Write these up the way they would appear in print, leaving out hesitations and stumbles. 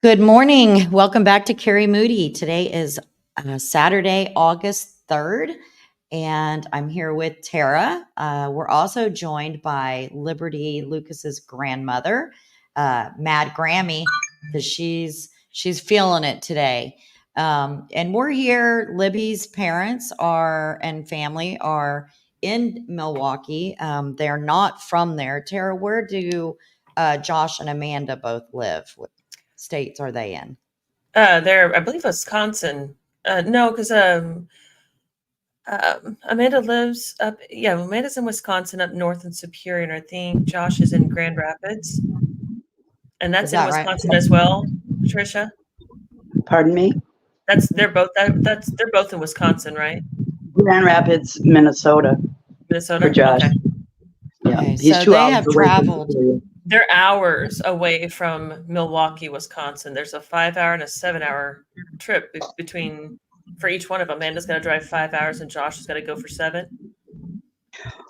Good morning. Welcome back to Carrie Moody. Today is Saturday, August 3rd, and I'm here with Tara. We're also joined by Liberty Lucas's grandmother, Mad Grammy, because she's feeling it today. And we're here. Libby's parents and family are in Milwaukee. They're not from there. Tara, where do Josh and Amanda both live? What states are they in? They're, I believe, Wisconsin. No, because Amanda lives up. Yeah, Amanda's in Wisconsin, up north in Superior, and I think Josh is in Grand Rapids, and that's in that right? Wisconsin as well. Patricia, Pardon me? they're both in Wisconsin, right? Grand Rapids, Minnesota Minnesota. for Josh. Okay. Yeah, Okay, he's so 2 they hours have away from traveled. Superior. They're hours away from Milwaukee, Wisconsin. There's a 5-hour and a 7-hour trip between for each one of them. Amanda's got to drive 5 hours, and Josh has got to go for 7.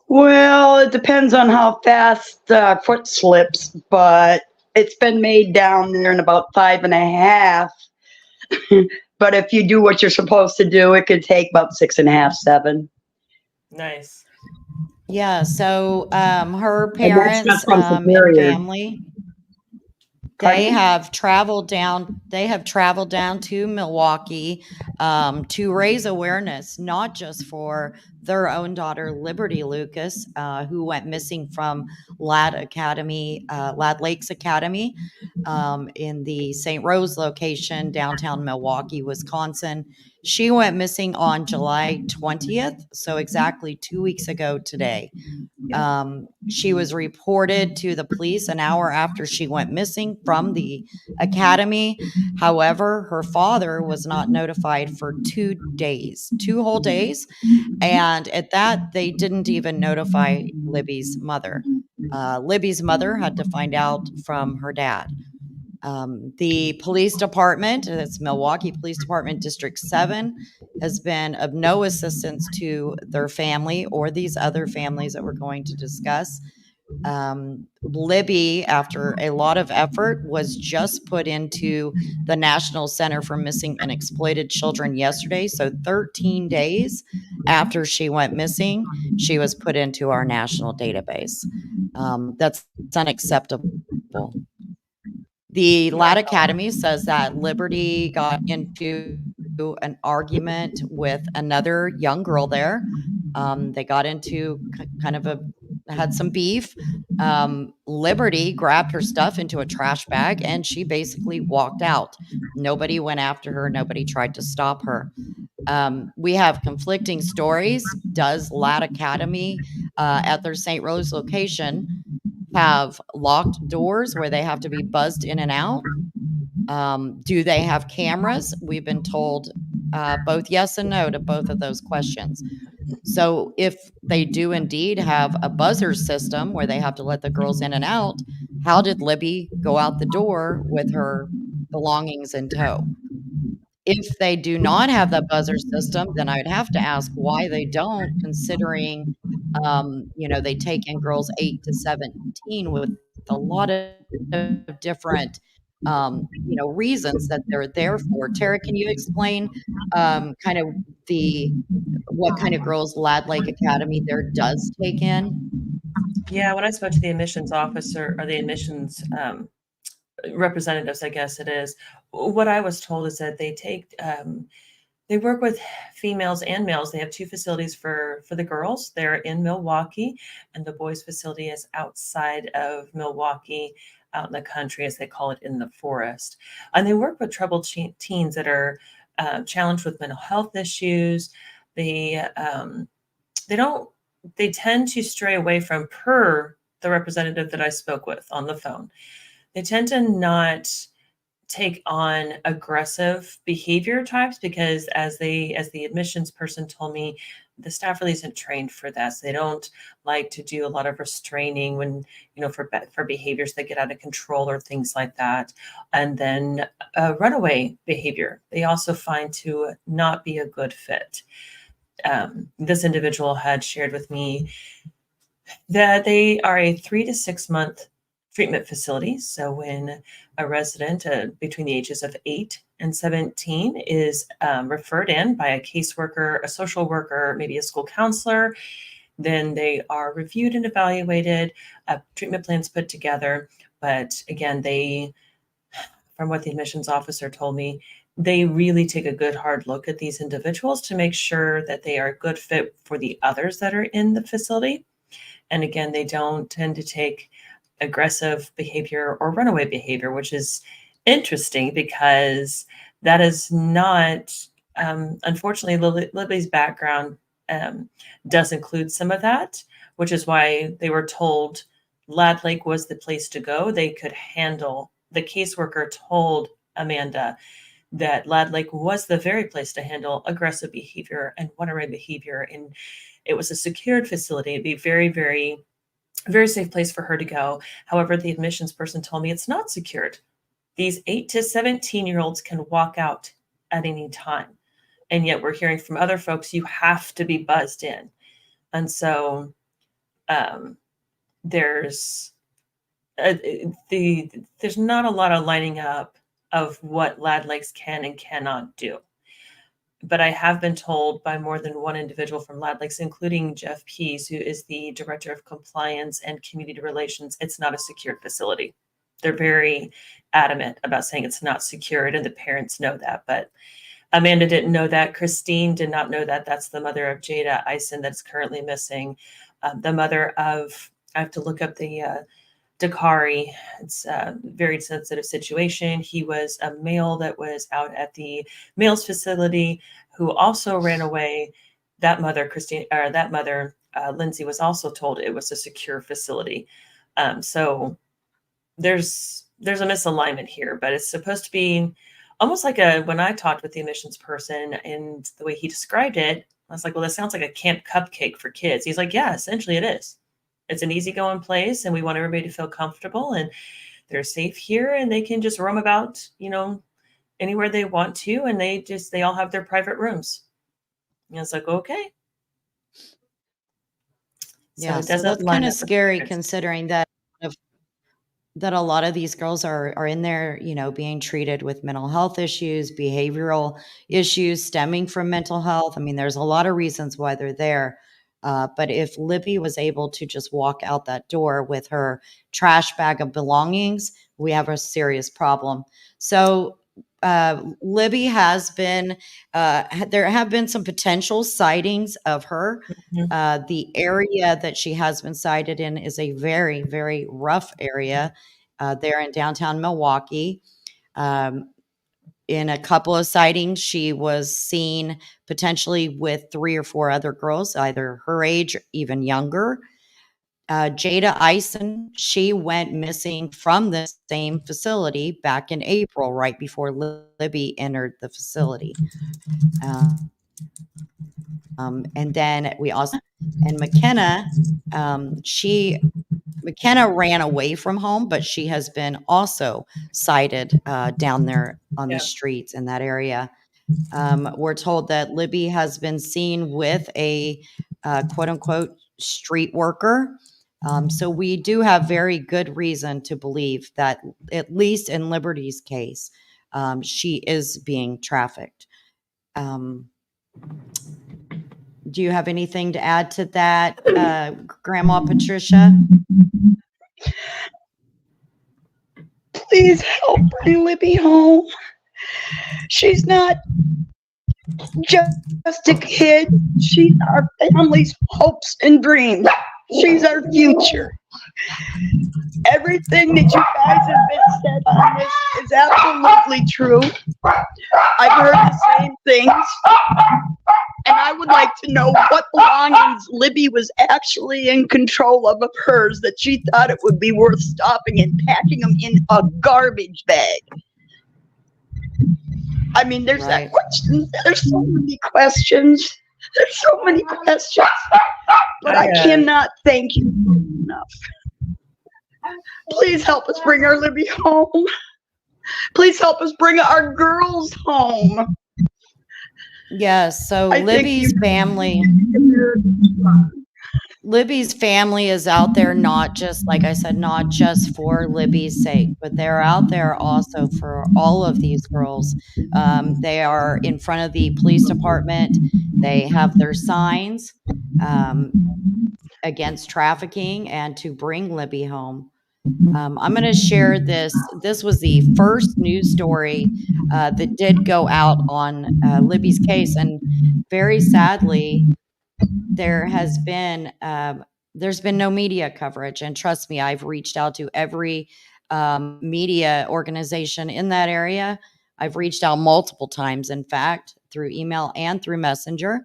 Well, it depends on how fast foot slips, but it's been made down there in about 5.5. But if you do what you're supposed to do, it could take about 6.5, 7. Nice. Yeah, so her And that's parents not from and Superior. family, Pardon they me? have traveled down to Milwaukee to raise awareness, not just for their own daughter, Liberty Lucas, who went missing from Lad Lakes Academy in the St. Rose location, downtown Milwaukee, Wisconsin. She went missing on July 20th, so exactly 2 weeks ago today. She was reported to the police an hour after she went missing from the academy. However, her father was not notified for 2 days, 2 whole days. And at that, they didn't even notify Libby's mother. Libby's mother had to find out from her dad. The police department, that's Milwaukee Police Department District 7, has been of no assistance to their family or these other families that we're going to discuss. Libby, after a lot of effort, was just put into the National Center for Missing and Exploited Children yesterday. So 13 days after she went missing, she was put into our national database. That's unacceptable. The Lad Academy says that Liberty got into an argument with another young girl there. They got into had some beef. Liberty grabbed her stuff into a trash bag and she basically walked out. Nobody went after her. Nobody tried to stop her. We have conflicting stories. Does Lad Academy at their St. Rose location have locked doors where they have to be buzzed in and out? Do they have cameras? We've been told both yes and no to both of those questions. So if they do indeed have a buzzer system where they have to let the girls in and out, how did Libby go out the door with her belongings in tow? If they do not have that buzzer system, then I would have to ask why they don't, considering, they take in girls 8 to 17 with a lot of different, reasons that they're there for. Tara, can you explain kind of what kind of girls Lad Lake Academy there does take in? Yeah, when I spoke to the admissions officer or the admissions representatives, I guess it is, what I was told is that they work with females and males. They have 2 facilities for the girls. They're in Milwaukee, and the boys' facility is outside of Milwaukee, out in the country, as they call it, in the forest. And they work with troubled teens that are challenged with mental health issues. They tend to stray away from, per the representative that I spoke with on the phone, they tend to not take on aggressive behavior types because, as the admissions person told me, the staff really isn't trained for that. So they don't like to do a lot of restraining when, for behaviors that get out of control or things like that. And then runaway behavior, they also find to not be a good fit. This individual had shared with me that they are a 3 to 6 month treatment facilities. So when a resident between the ages of 8 and 17 is referred in by a caseworker, a social worker, maybe a school counselor, then they are reviewed and evaluated, treatment plans put together. But again, from what the admissions officer told me, they really take a good hard look at these individuals to make sure that they are a good fit for the others that are in the facility. And again, they don't tend to take aggressive behavior or runaway behavior, which is interesting because that is not, unfortunately, Libby's background does include some of that, which is why they were told Lad Lake was the place to go. They could handle, the caseworker told Amanda that Lad Lake was the very place to handle aggressive behavior and runaway behavior. And it was a secured facility. It'd be very, very, very safe place for her to go. However, the admissions person told me it's not secured. These 8 to 17-year-olds can walk out at any time. And yet we're hearing from other folks, you have to be buzzed in. And so there's not a lot of lining up of what Lad Lakes can and cannot do. But I have been told by more than one individual from Lad Lakes, including Jeff Pease, who is the director of compliance and community relations, it's not a secured facility. They're very adamant about saying it's not secured, and the parents know that. But Amanda didn't know that. Christine did not know that. That's the mother of Jada Ison that's currently missing. The mother of, I have to look up the Dakari. It's a very sensitive situation. He was a male that was out at the males facility who also ran away. That mother, Lindsay, was also told it was a secure facility. So there's a misalignment here, but it's supposed to be almost like when I talked with the admissions person and the way he described it, I was like, well, this sounds like a camp cupcake for kids. He's like, yeah, essentially it is. It's an easygoing place, and we want everybody to feel comfortable, and they're safe here, and they can just roam about, anywhere they want to, and they all have their private rooms. And it's like, okay. Yeah, so that's kind of scary considering that a lot of these girls are in there, being treated with mental health issues, behavioral issues stemming from mental health. I mean, there's a lot of reasons why they're there. But if Libby was able to just walk out that door with her trash bag of belongings, we have a serious problem. So Libby has been, there have been some potential sightings of her. Mm-hmm. The area that she has been sighted in is a very, very rough area there in downtown Milwaukee. In a couple of sightings, she was seen potentially with 3 or 4 other girls, either her age or even younger. Jada Ison, she went missing from the same facility back in April, right before Libby entered the facility. And then we also, and McKenna, McKenna ran away from home, but she has been also sighted down there on the streets in that area. We're told that Libby has been seen with a quote unquote street worker. So we do have very good reason to believe that, at least in Liberty's case, she is being trafficked. Do you have anything to add to that, Grandma Patricia? Please help bring Libby home. She's not just a kid. She's our family's hopes and dreams. She's our future. Everything that you guys have been said on this is absolutely true. I've heard the same things. And I would like to know what belongings Libby was actually in control of hers, that she thought it would be worth stopping and packing them in a garbage bag. I mean, there's that question. There's so many questions. There's so many questions. But I cannot thank you enough. Please help us bring our Libby home. Please help us bring our girls home. Yes, so Libby's family. Libby's family is out there, not just, like I said, not just for Libby's sake, but they're out there also for all of these girls. They are in front of the police department. They have their signs against trafficking and to bring Libby home. I'm going to share this. This was the first news story that did go out on Libby's case, and very sadly, there's been no media coverage. And trust me, I've reached out to every media organization in that area. I've reached out multiple times, in fact, through email and through Messenger,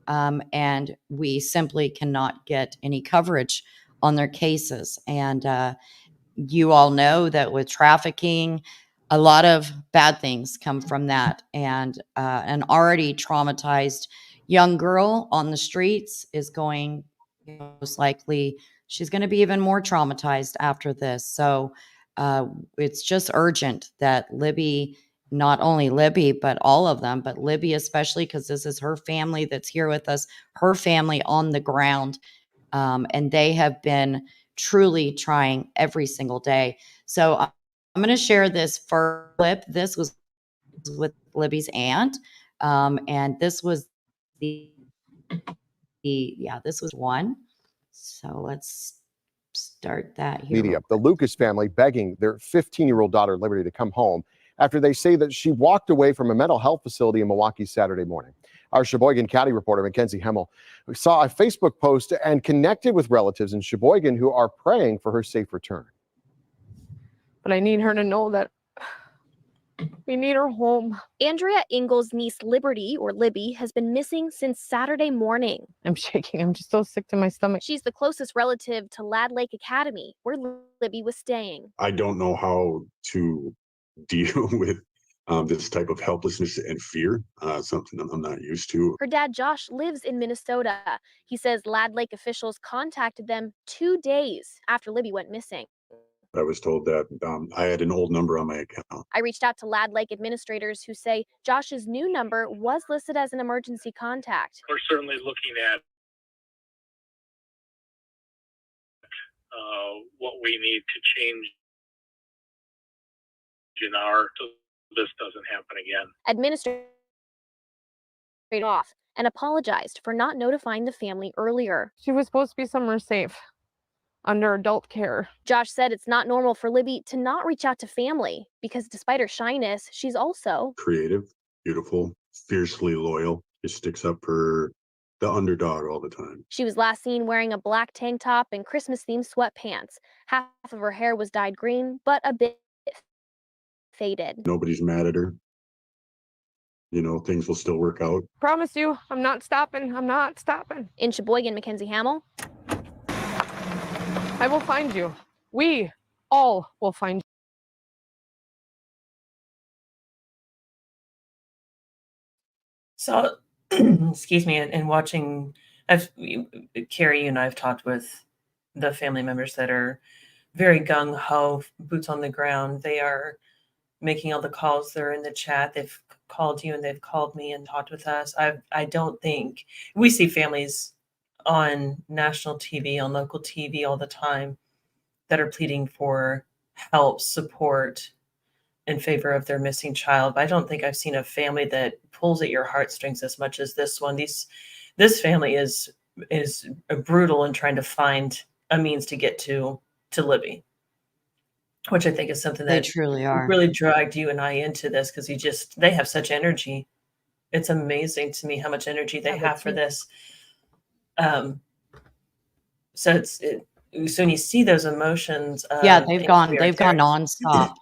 and we simply cannot get any coverage on their cases. And you all know that with trafficking, a lot of bad things come from that. And an already traumatized young girl on the streets is going, most likely, she's going to be even more traumatized after this. So it's just urgent that Libby, not only Libby, but all of them, but Libby especially, because this is her family that's here with us, her family on the ground. And they have been truly trying every single day. So I'm going to share this first clip. This was with Libby's aunt. And this was this was one. So let's start that here. Media, the Lucas family begging their 15-year-old daughter, Liberty, to come home after they say that she walked away from a mental health facility in Milwaukee Saturday morning. Our Sheboygan County reporter, Mackenzie Hemmel, saw a Facebook post and connected with relatives in Sheboygan who are praying for her safe return. But I need her to know that we need her home. Andrea Engel's niece Liberty, or Libby, has been missing since Saturday morning. I'm shaking. I'm just so sick to my stomach. She's the closest relative to Lad Lake Academy, where Libby was staying. I don't know how to deal with this type of helplessness and fear, something I'm not used to. Her dad, Josh, lives in Minnesota. He says Lad Lake officials contacted them 2 days after Libby went missing. I was told that I had an old number on my account. I reached out to Lad Lake administrators who say Josh's new number was listed as an emergency contact. We're certainly looking at what we need to change in our, so this doesn't happen again. Administrators off and apologized for not notifying the family earlier. She was supposed to be somewhere safe, under adult care. Josh said it's not normal for Libby to not reach out to family because despite her shyness, she's also Creative, beautiful, fiercely loyal. She sticks up for the underdog all the time. She was last seen wearing a black tank top and Christmas-themed sweatpants. Half of her hair was dyed green, but a bit faded. Nobody's mad at her. You know, things will still work out. Promise you, I'm not stopping. I'm not stopping. In Sheboygan, Mackenzie Hamill. I will find you. We all will find you. So, excuse me, and watching, Carrie, you and I have talked with the family members that are very gung-ho, boots on the ground. They are making all the calls. They're in the chat. They've called you and they've called me and talked with us. I don't think, we see families on national TV, on local TV all the time that are pleading for help, support in favor of their missing child. But I don't think I've seen a family that pulls at your heartstrings as much as this one. This family is brutal in trying to find a means to get to Libby, which I think is something that They truly are. really dragged you and I into this, because they have such energy. It's amazing to me how much energy they have for this. So when you see those emotions, Yeah, they've gone nonstop.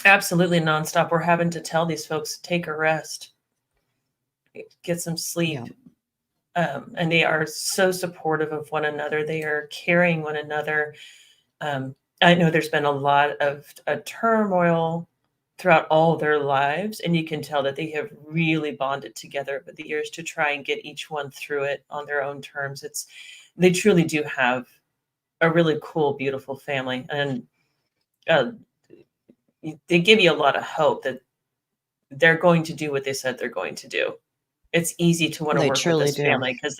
Absolutely nonstop. We're having to tell these folks, take a rest, get some sleep. Yeah. And they are so supportive of one another. They are carrying one another. I know there's been a lot of turmoil throughout all their lives, and you can tell that they have really bonded together over the years to try and get each one through it on their own terms. They truly do have a really cool, beautiful family, and they give you a lot of hope that they're going to do what they said they're going to do. It's easy to want to work with this family because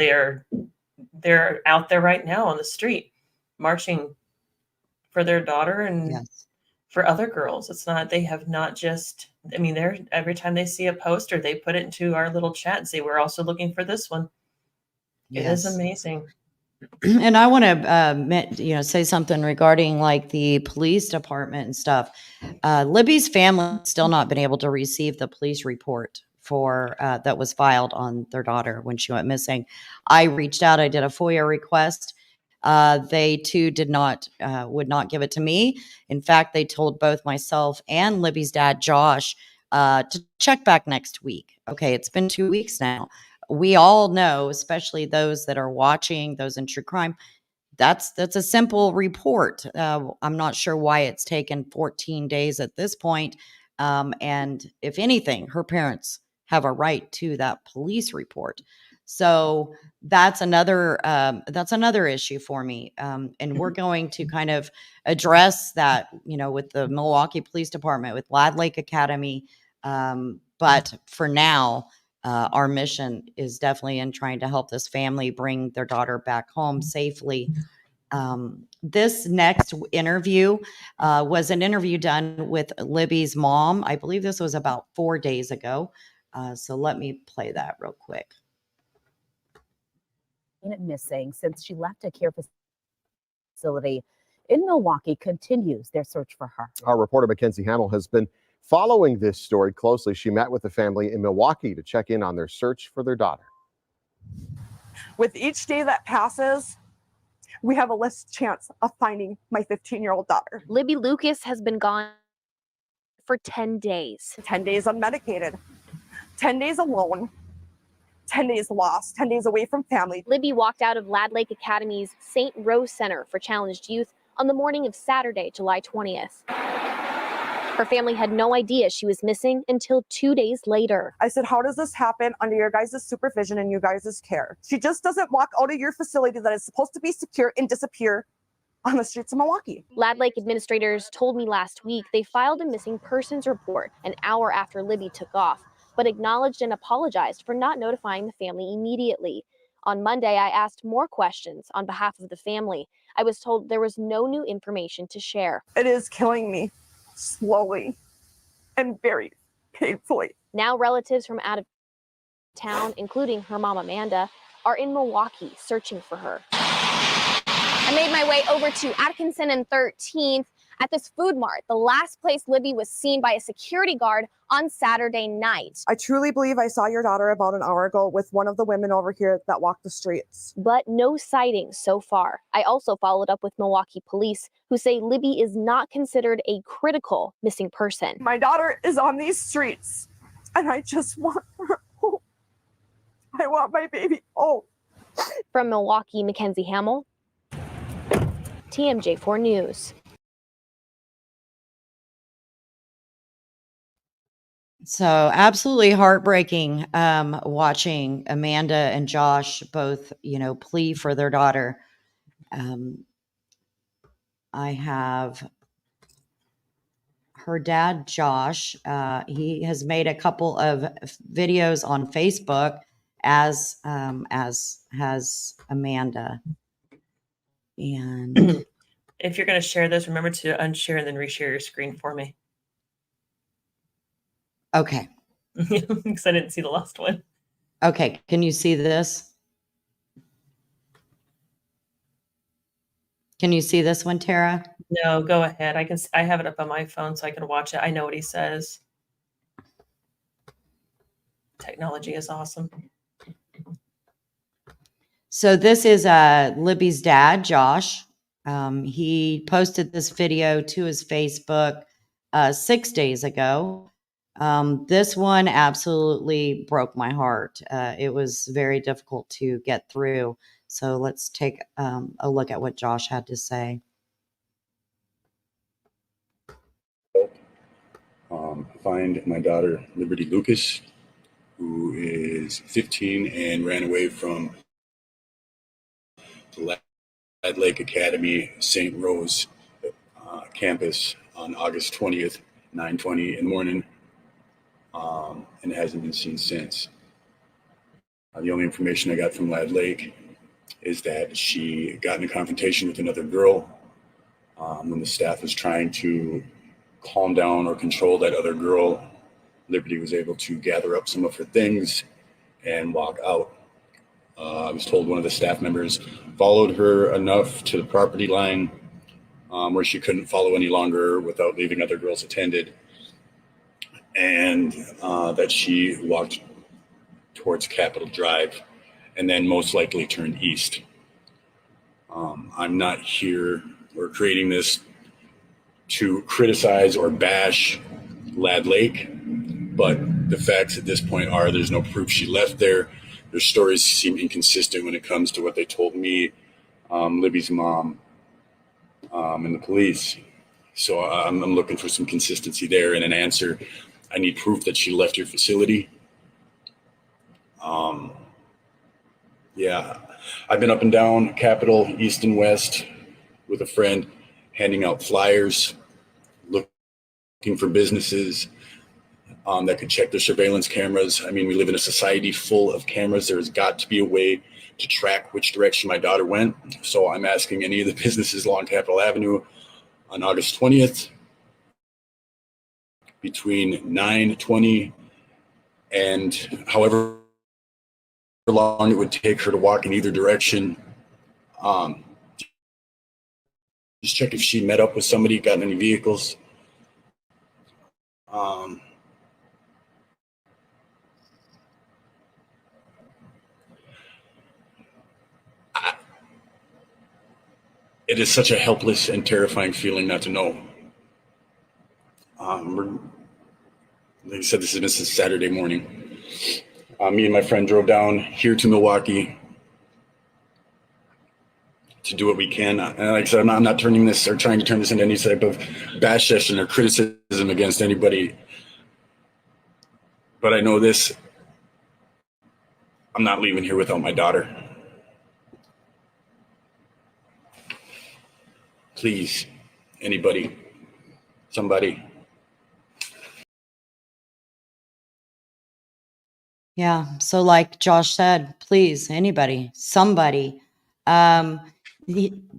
they're out there right now on the street marching for their daughter and Yes. for other girls. It's not, they have not just, I mean, they're, every time they see a poster, they put it into our little chat and say, we're also looking for this one. It is Yes. amazing. And I want to, say something regarding like the police department and stuff. Libby's family has still not been able to receive the police report for that was filed on their daughter when she went missing. I reached out. I did a FOIA request. They too would not give it to me. In fact, they told both myself and Libby's dad, Josh, to check back next week. Okay, it's been 2 weeks now. We all know, especially those that are watching, those in true crime, that's a simple report. I'm not sure why it's taken 14 days at this point. And if anything, her parents have a right to that police report. So that's another issue for me. And we're going to kind of address that, with the Milwaukee Police Department, with Lad Lake Academy. But for now, our mission is definitely in trying to help this family bring their daughter back home safely. This next interview was an interview done with Libby's mom. I believe this was about 4 days ago. So let me play that real quick. Missing since she left a care facility in Milwaukee continues their search for her. Our reporter Mackenzie Hamill has been following this story closely. She met with the family in Milwaukee to check in on their search for their daughter. With each day that passes, we have a less chance of finding my 15-year-old daughter. Libby Lucas has been gone for 10 days. 10 days unmedicated, 10 days alone, 10 days lost, 10 days away from family. Libby walked out of Lad Lake Academy's St. Rose Center for Challenged Youth on the morning of Saturday, July 20th. Her family had no idea she was missing until 2 days later. I said, how does this happen under your guys' supervision and you guys' care? She just doesn't walk out of your facility that is supposed to be secure and disappear on the streets of Milwaukee. Lad Lake administrators told me last week they filed a missing persons report an hour after Libby took off, but acknowledged and apologized for not notifying the family immediately. On Monday, I asked more questions on behalf of the family. I was told there was no new information to share. It is killing me slowly and very painfully. Now relatives from out of town, including her mom Amanda, are in Milwaukee searching for her. I made my way over to Atkinson and 13th at this food mart, the last place Libby was seen by a security guard on Saturday night. I truly believe I saw your daughter about an hour ago with one of the women over here that walked the streets. But no sightings so far. I also followed up with Milwaukee police, who say Libby is not considered a critical missing person. My daughter is on these streets, and I just want her home. I want my baby home. From Milwaukee, Mackenzie Hamill, TMJ4 News. So absolutely heartbreaking watching Amanda and Josh both, plea for their daughter. I have her dad, Josh. He has made a couple of videos on Facebook, as has Amanda. And If you're going to share those, remember to unshare and then reshare your screen for me. okay. Because I didn't see the last one. Okay. Can you see this? Can you see this one, Tara? No, go ahead. I have it up on my phone so I can watch it. I know what he says. Technology is awesome. So this is Libby's dad, Josh. He posted this video to his Facebook 6 days ago. This one absolutely broke my heart. It was very difficult to get through. So let's take a look at what Josh had to say. Find my daughter, Liberty Lucas, who is 15 and ran away from the Lad Lake Academy St. Rose campus on August 20th, 9:20 in the morning, and hasn't been seen since. The only information I got from Lad Lake is that she got in a confrontation with another girl when the staff was trying to calm down or control that other girl. Liberty was able to gather up some of her things and walk out. I was told one of the staff members followed her enough to the property line where she couldn't follow any longer without leaving other girls attended, and that she walked towards Capitol Drive and then most likely turned east. I'm not here or creating this to criticize or bash Lad Lake, but the facts at this point are there's no proof she left there. Their stories seem inconsistent when it comes to what they told me, Libby's mom, and the police. So I'm looking for some consistency there and an answer. I need proof that she left your facility. Yeah, I've been up and down Capitol, east and west with a friend, handing out flyers, looking for businesses that could check their surveillance cameras. I mean, we live in a society full of cameras. There's got to be a way to track which direction my daughter went. So I'm asking any of the businesses along Capitol Avenue on August 20th between 9:20 and however long it would take her to walk in either direction. Just check if she met up with somebody, got in any vehicles. It is such a helpless and terrifying feeling not to know. Like I said, this has been since Saturday morning. Me and my friend drove down here to Milwaukee to do what we can. And like I said, I'm not turning this or trying to turn this into any type of bash session or criticism against anybody. But I know this, I'm not leaving here without my daughter. Please, anybody, somebody. Yeah. So like Josh said, please, anybody, somebody.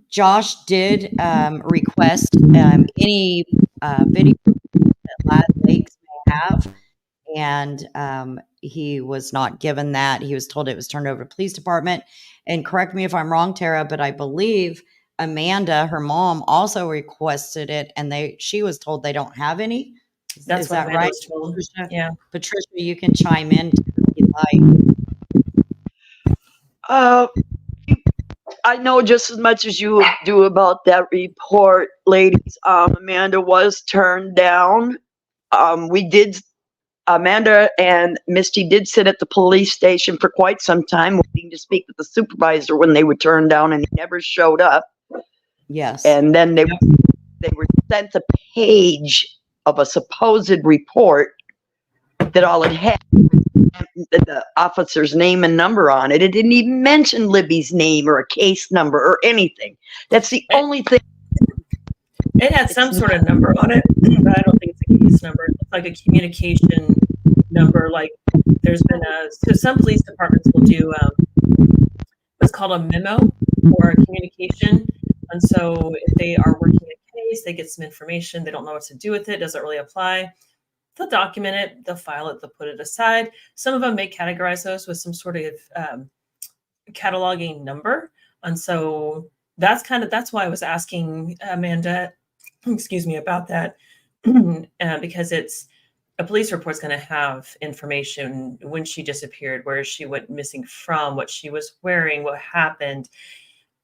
Josh did request any video that Lad Lakes may have, and he was not given that. He was told it was turned over to police department. And correct me if I'm wrong, Tara, but I believe Amanda, her mom, also requested it, and she was told they don't have any. That's Is what that Amanda right, was told. Patricia? Yeah. Patricia, you can chime in if you like. I know just as much as you do about that report, ladies. Amanda was turned down. Amanda and Misty did sit at the police station for quite some time waiting to speak with the supervisor when they were turned down, and he never showed up. Yes. And then they were sent a page of a supposed report that all it had the officer's name and number on it. It didn't even mention Libby's name or a case number or anything. That's the only thing. It had some sort of number on it, but I don't think it's a case number. It's like a communication number. Like there's been so some police departments will do what's called a memo or a communication. And so if they are working a case, they get some information, they don't know what to do with it, doesn't really apply. They'll document it, they'll file it, they'll put it aside. Some of them may categorize those with some sort of cataloging number. And so that's why I was asking Amanda, excuse me, about that, because it's a police report's going to have information when she disappeared, where she went missing from, what she was wearing, what happened.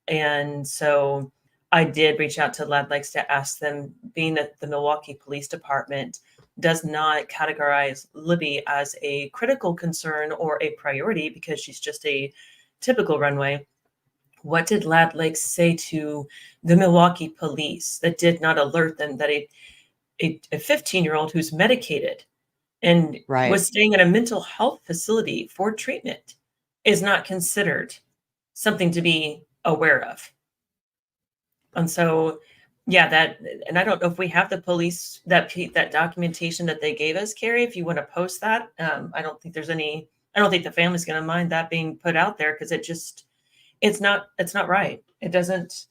And so I did reach out to Lad Lakes to ask them, being that the Milwaukee Police Department does not categorize Libby as a critical concern or a priority because she's just a typical runway. What did Lad Lakes say to the Milwaukee police that did not alert them that a 15-year-old who's medicated and was staying in a mental health facility for treatment is not considered something to be aware of? And so, yeah, and I don't know if we have the police, that documentation that they gave us, Carrie, if you want to post that. I don't think the family's going to mind that being put out there because It's not right. It doesn't.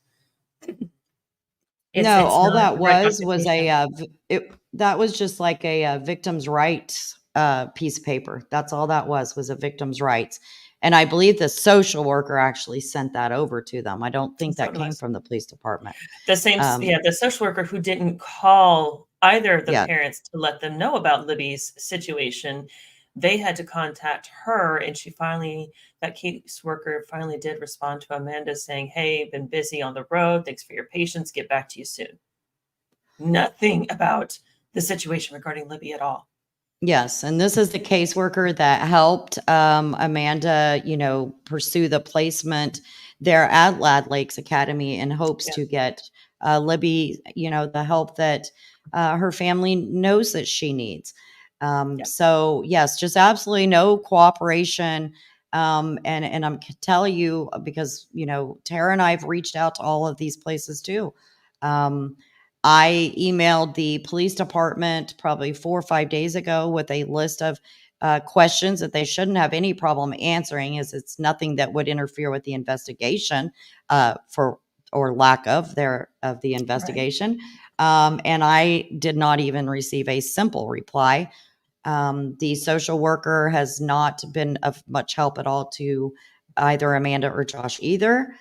No, It's all not that the right was documentation. that was just like a victim's rights piece of paper. That's all that was a victim's rights. And I believe the social worker actually sent that over to them. I don't think That's what that it came was. from the police department. The same, Um, the social worker who didn't call either of the Yeah. parents to let them know about Libby's situation, they had to contact her, and that caseworker finally did respond to Amanda saying, "Hey, been busy on the road. Thanks for your patience. Get back to you soon." Nothing about the situation regarding Libby at all. Yes, and this is the caseworker that helped Amanda, pursue the placement there at Lad Lakes Academy in hopes Yeah. to get Libby, the help that her family knows that she needs. Yeah. So yes, just absolutely no cooperation. And I'm telling you because Tara and I have reached out to all of these places too. I emailed the police department probably 4 or 5 days ago with a list of questions that they shouldn't have any problem answering, as it's nothing that would interfere with the investigation or lack of the investigation. And I did not even receive a simple reply. The social worker has not been of much help at all to either Amanda or Josh either.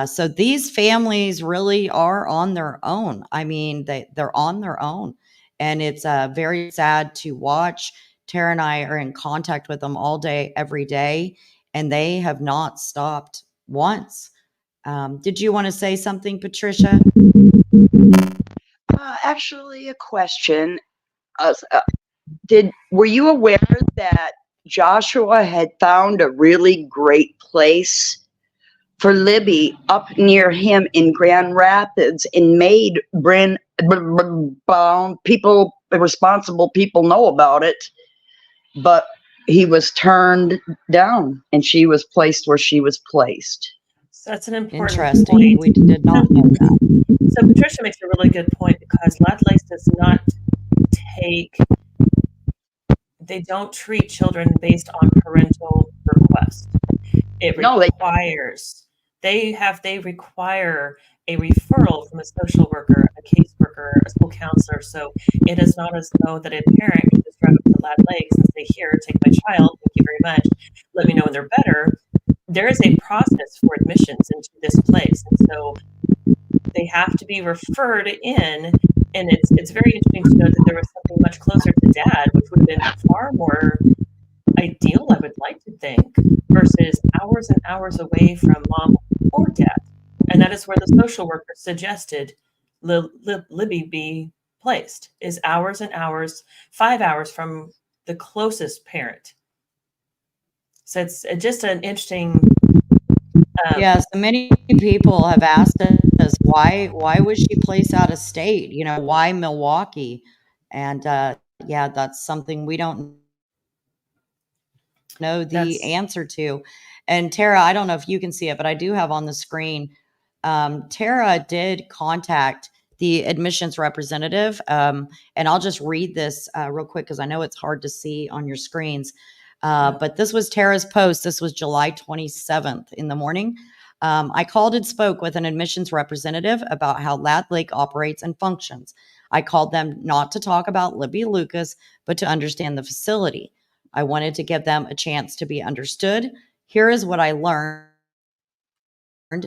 So these families really are on their own. I mean, they're on their own. And it's very sad to watch. Tara and I are in contact with them all day, every day, and they have not stopped once. Did you want to say something, Patricia? Actually, a question. Were you aware that Joshua had found a really great place for Libby up near him in Grand Rapids and made people, responsible people know about it, but he was turned down and she was placed where she was placed. So that's an important Interesting. point. We did not know that. So Patricia makes a really good point because Lad Lakes does not they don't treat children based on parental request. It requires, they require a referral from a social worker, a caseworker, a school counselor. So it is not as though that a parent can just drive up to Lad Lakes and say, "Here, take my child. Thank you very much. Let me know when they're better." There is a process for admissions into this place. And so they have to be referred in. And it's very interesting to note that there was something much closer to dad, which would have been far more ideal, I would like to think, versus hours and hours away from mom or dad. And that is where the social worker suggested Libby be placed, is hours and hours, 5 hours from the closest parent. So it's just an interesting. Yes, many people have asked us why was she placed out of state? Why Milwaukee? And yeah, that's something we don't know the answer to. And Tara, I don't know if you can see it, but I do have on the screen. Tara did contact the admissions representative, and I'll just read this real quick because I know it's hard to see on your screens. But this was Tara's post. This was July 27th in the morning. I called and spoke with an admissions representative about how Lad Lake operates and functions. I called them not to talk about Libby Lucas, but to understand the facility. I wanted to give them a chance to be understood. Here is what I learned,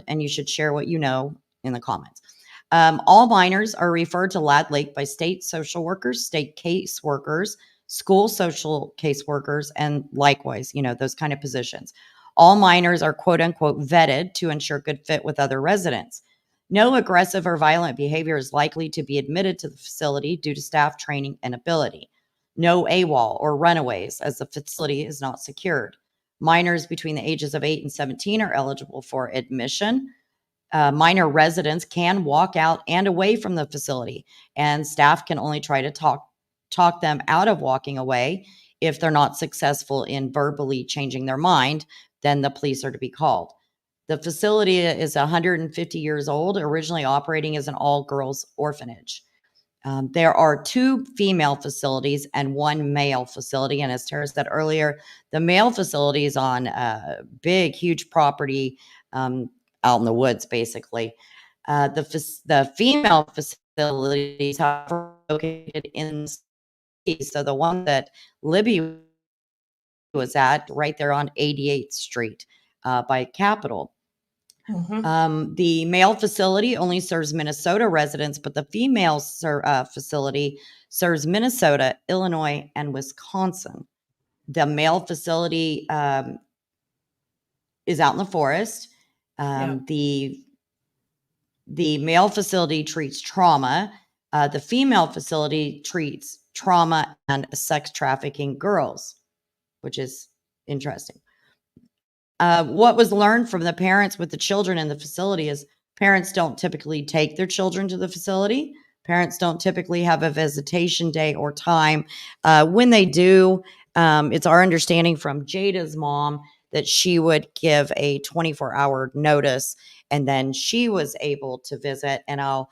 and you should share what you know in the comments. All minors are referred to Lad Lake by state social workers, state case workers, school social case workers, and likewise, those kind of positions. All minors are quote unquote vetted to ensure good fit with other residents. No aggressive or violent behavior is likely to be admitted to the facility due to staff training and ability. No AWOL or runaways, as the facility is not secured. Minors between the ages of 8 and 17 are eligible for admission. Minor residents can walk out and away from the facility, and staff can only try to talk them out of walking away. If they're not successful in verbally changing their mind, then the police are to be called. The facility is 150 years old, originally operating as an all-girls orphanage. There are 2 female facilities and 1 male facility. And as Tara said earlier, the male facility is on a big, huge property out in the woods, basically. The female facilities are located in the city. So the one that Libby was at, right there on 88th Street by Capitol. The male facility only serves Minnesota residents, but the female facility serves Minnesota, Illinois, and Wisconsin. The male facility is out in the forest. The male facility treats trauma. The female facility treats trauma and sex trafficking girls, which is interesting. What was learned from the parents with the children in the facility is parents don't typically take their children to the facility. Parents don't typically have a visitation day or time. When they do, it's our understanding from Jada's mom that she would give a 24-hour notice, and then she was able to visit. And I'll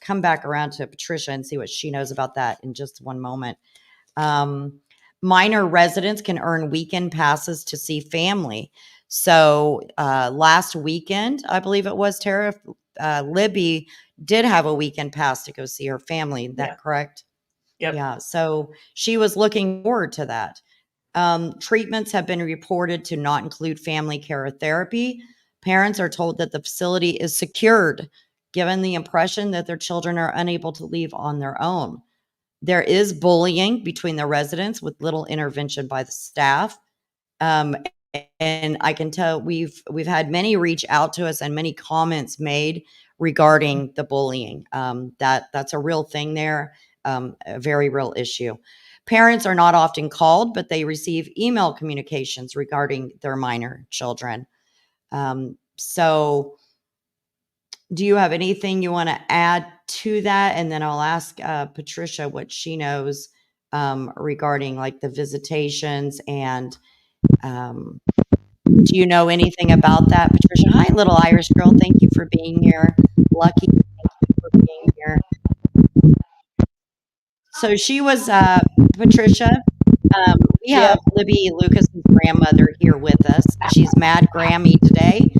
come back around to Patricia and see what she knows about that in just one moment. Minor residents can earn weekend passes to see family. So last weekend, I believe it was, Tara, Libby did have a weekend pass to go see her family. Is that correct? Yep. Yeah. So she was looking forward to that. Treatments have been reported to not include family care or therapy. Parents are told that the facility is secured, given the impression that their children are unable to leave on their own. There is bullying between the residents with little intervention by the staff. And I can tell we've had many reach out to us and many comments made regarding the bullying. That's a real thing there, a very real issue. Parents are not often called, but they receive email communications regarding their minor children. So do you have anything you want to add to that? And then I'll ask Patricia what she knows regarding like the visitations and do you know anything about that, Patricia? Hi, little Irish girl. Thank you for being here. Lucky, thank you for being here. So she was Patricia. We have Libby Lucas's grandmother here with us. She's mad Grammy today,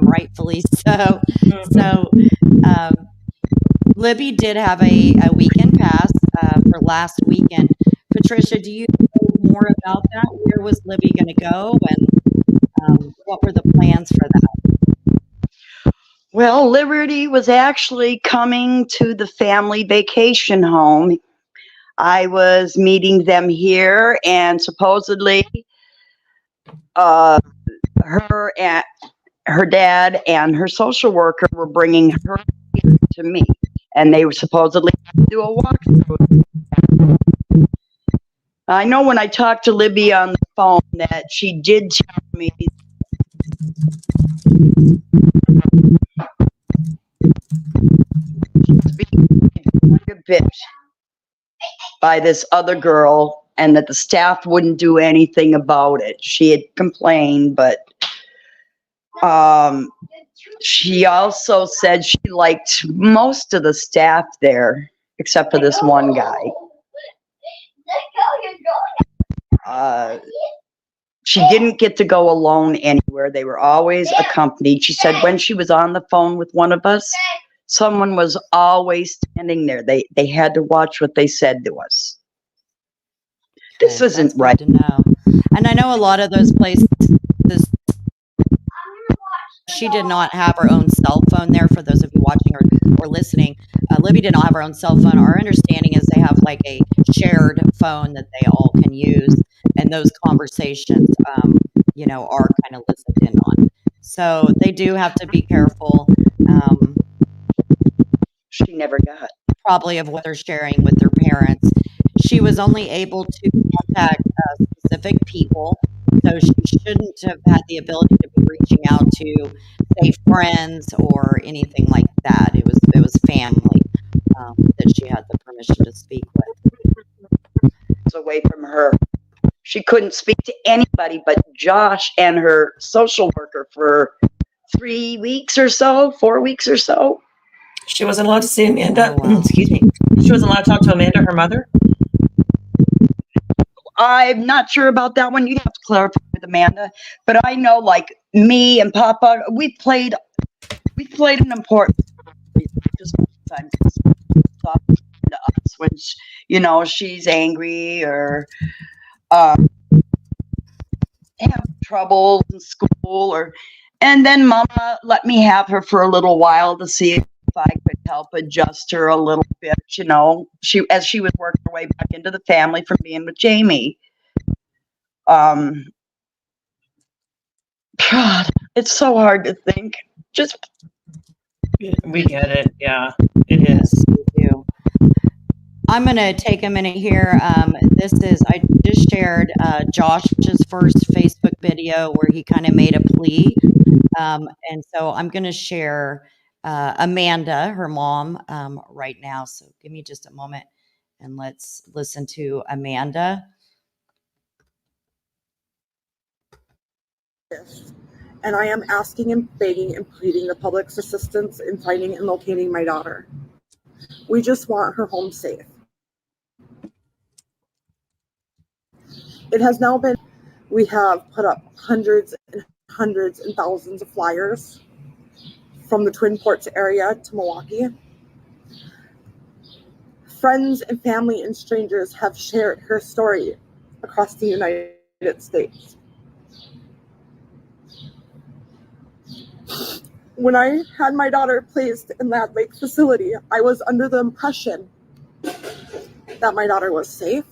rightfully so. So Libby did have a weekend pass for last weekend. Patricia, do you know more about that? Where was Libby going to go, and what were the plans for that? Well, Liberty was actually coming to the family vacation home. I was meeting them here, and supposedly her dad and her social worker were bringing her to me, and they were supposedly do a walkthrough. I know when I talked to Libby on the phone that she did tell me a bit by this other girl, and that the staff wouldn't do anything about it. She had complained, but she also said she liked most of the staff there, except for this one guy. She didn't get to go alone anywhere. They were always accompanied. She said when she was on the phone with one of us, someone was always standing there. They had to watch what they said to us. This isn't right. To know. And I know a lot of those places, she did not have her own cell phone there. For those of you watching or listening, Libby did not have her own cell phone. Our understanding is they have like a shared phone that they all can use, and those conversations, are kind of listened in on. So they do have to be careful. She never got probably of what they're sharing with their parents. She was only able to contact specific people, so she shouldn't have had the ability to be reaching out to, say, friends or anything like that. It was family that she had the permission to speak with. Away from her. She couldn't speak to anybody but Josh and her social worker for 3 weeks or so, 4 weeks or so. She wasn't allowed to see Amanda. Oh, wow. Excuse me. She wasn't allowed to talk to Amanda, her mother? I'm not sure about that one. You have to clarify with Amanda. But I know, like, me and Papa, we played an important just time talking to us when she's angry or have trouble in school, and then Mama let me have her for a little while to see if I could help adjust her a little bit. As she was working her way back into the family from being with Jamie. God, it's so hard to think. We get it. Yeah, it is. We do. I'm going to take a minute here. I just shared Josh's first Facebook video where he kind of made a plea. And so I'm going to share Amanda, her mom, right now. So give me just a moment and let's listen to Amanda. And I am asking and begging and pleading the public's assistance in finding and locating my daughter. We just want her home safe. It has now been, we have put up hundreds and hundreds and thousands of flyers from the Twin Ports area to Milwaukee. Friends and family and strangers have shared her story across the United States. When I had my daughter placed in that Lake facility, I was under the impression that my daughter was safe,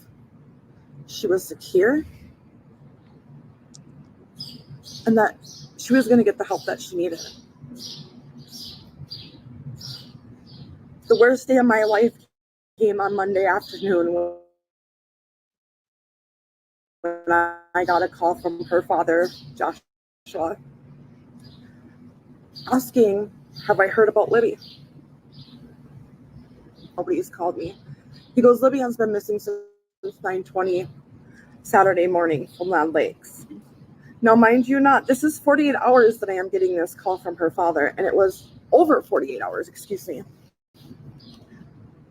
she was secure, and that she was going to get the help that she needed. The worst day of my life came on Monday afternoon when I got a call from her father, Joshua, asking, have I heard about Libby? Nobody's called me. He goes, Libby has been missing since 9:20 Saturday morning from Land Lakes. Now, mind you not, this is 48 hours that I am getting this call from her father, and it was over 48 hours, excuse me.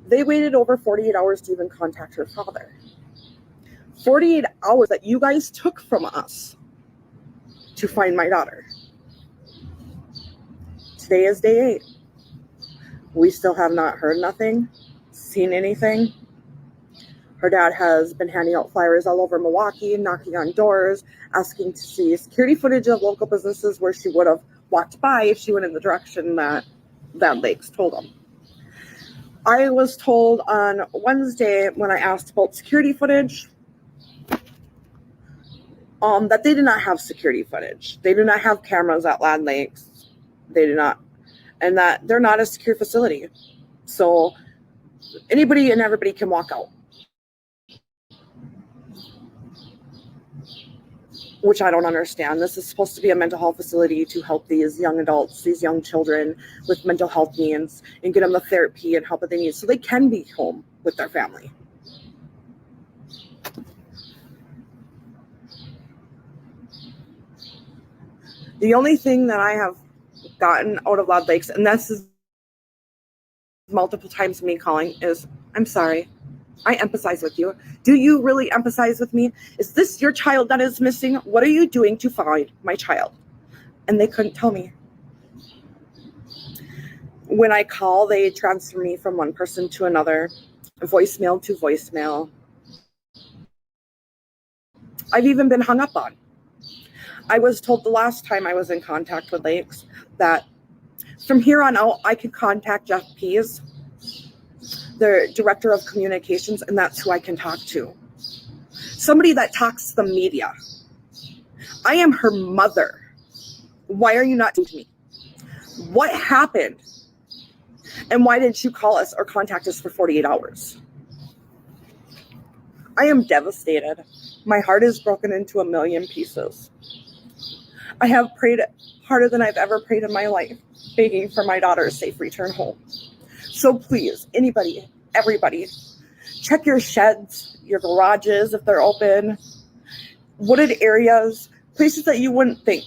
They waited over 48 hours to even contact her father. 48 hours that you guys took from us to find my daughter. Today is day 8. We still have not heard nothing, seen anything. Her dad has been handing out flyers all over Milwaukee, knocking on doors, asking to see security footage of local businesses where she would have walked by if she went in the direction that Lakes told him. I was told on Wednesday when I asked about security footage that they did not have security footage. They do not have cameras at Land Lakes. They do not. And that they're not a secure facility. So anybody and everybody can walk out. Which I don't understand. This is supposed to be a mental health facility to help these young adults, these young children with mental health needs, and get them the therapy and help that they need so they can be home with their family. The only thing that I have gotten out of Land Lakes, and this is multiple times me calling, is, I'm sorry. I empathize with you. Do you really empathize with me? Is this your child that is missing? What are you doing to find my child? And they couldn't tell me. When I call, they transfer me from one person to another, voicemail to voicemail. I've even been hung up on. I was told the last time I was in contact with Lakes that from here on out, I could contact Jeff Pease, the director of communications, and that's who I can talk to. Somebody that talks to the media. I am her mother. Why are you not talking to me? What happened? And why didn't you call us or contact us for 48 hours? I am devastated. My heart is broken into a million pieces. I have prayed harder than I've ever prayed in my life, begging for my daughter's safe return home. So please, anybody, everybody, check your sheds, your garages if they're open, wooded areas, places that you wouldn't think,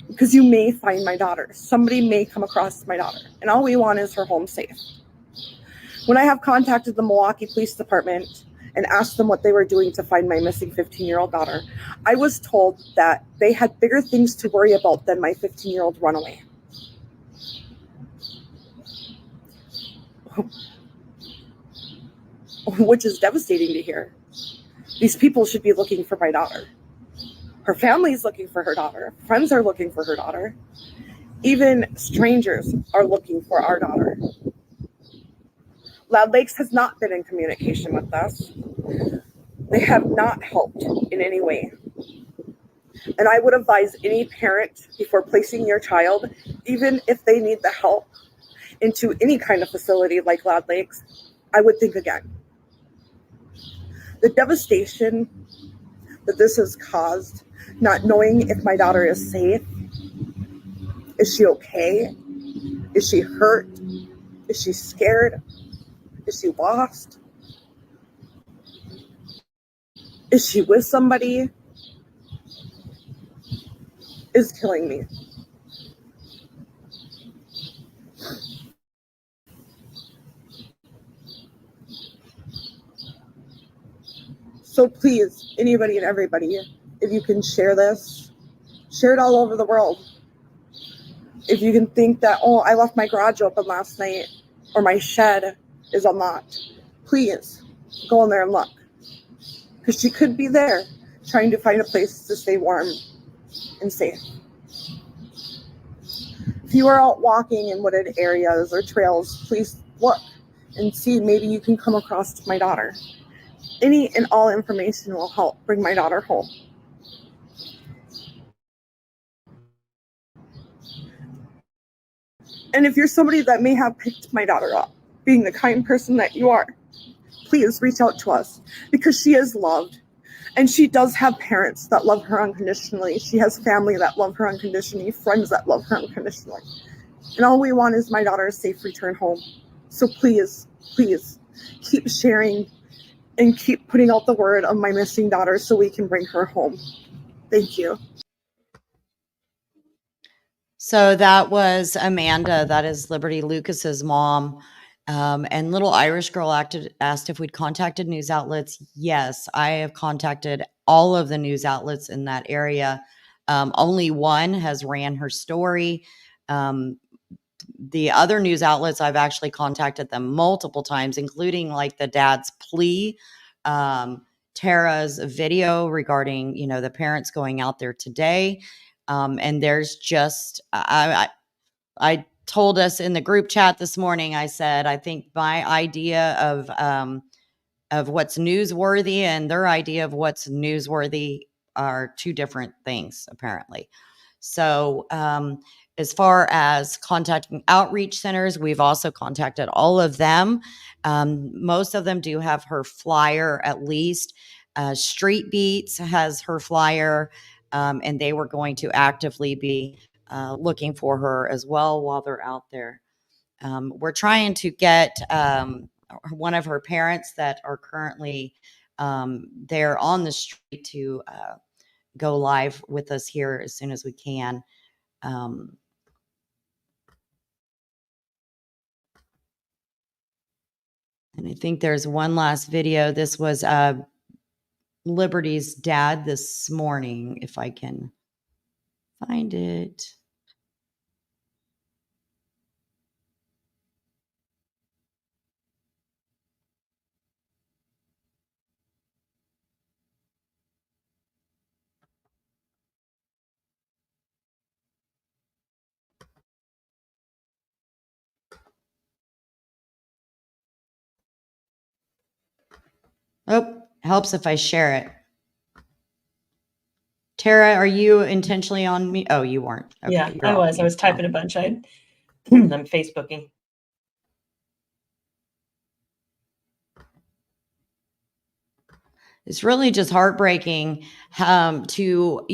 because you may find my daughter. Somebody may come across my daughter, and all we want is her home safe. When I have contacted the Milwaukee Police Department and asked them what they were doing to find my missing 15-year-old daughter, I was told that they had bigger things to worry about than my 15-year-old runaway. Which is devastating to hear. These people should be looking for my daughter. Her family is looking for her daughter. Friends are looking for her daughter. Even strangers are looking for our daughter. Loud Lakes has not been in communication with us. They have not helped in any way. And I would advise any parent, before placing your child, even if they need the help, into any kind of facility like Loud Lakes, I would think again. The devastation that this has caused, not knowing if my daughter is safe, is she okay? Is she hurt? Is she scared? Is she lost? Is she with somebody? Is killing me. So please, anybody and everybody, if you can share this, share it all over the world. If you can think that, oh, I left my garage open last night, or my shed is unlocked, please go in there and look. Because she could be there trying to find a place to stay warm and safe. If you are out walking in wooded areas or trails, please look and see, maybe you can come across my daughter. Any and all information will help bring my daughter home. And if you're somebody that may have picked my daughter up, being the kind person that you are, please reach out to us, because she is loved. And she does have parents that love her unconditionally. She has family that love her unconditionally, friends that love her unconditionally. And all we want is my daughter's safe return home. So please, please keep sharing and keep putting out the word of my missing daughter so we can bring her home. Thank you. So that was Amanda. That is Liberty Lucas's mom. And little Irish girl asked if we'd contacted news outlets. Yes, I have contacted all of the news outlets in that area. Only one has ran her story. The other news outlets, I've actually contacted them multiple times, including like the dad's plea, Tara's video regarding, the parents going out there today. And there's just, I told us in the group chat this morning, I said, I think my idea of what's newsworthy and their idea of what's newsworthy are two different things, apparently. So as far as contacting outreach centers, we've also contacted all of them. Most of them do have her flyer, at least. Street Beats has her flyer, and they were going to actively be looking for her as well while they're out there. We're trying to get one of her parents that are currently there on the street to go live with us here as soon as we can. And I think there's one last video. This was Liberty's dad this morning, if I can find it. Oh, helps if I share it. Tara, are you intentionally on me? Oh, you weren't. Okay, Yeah, you're I off was. I mute was typing now. a bunch. I'm Facebooking. It's really just heartbreaking to,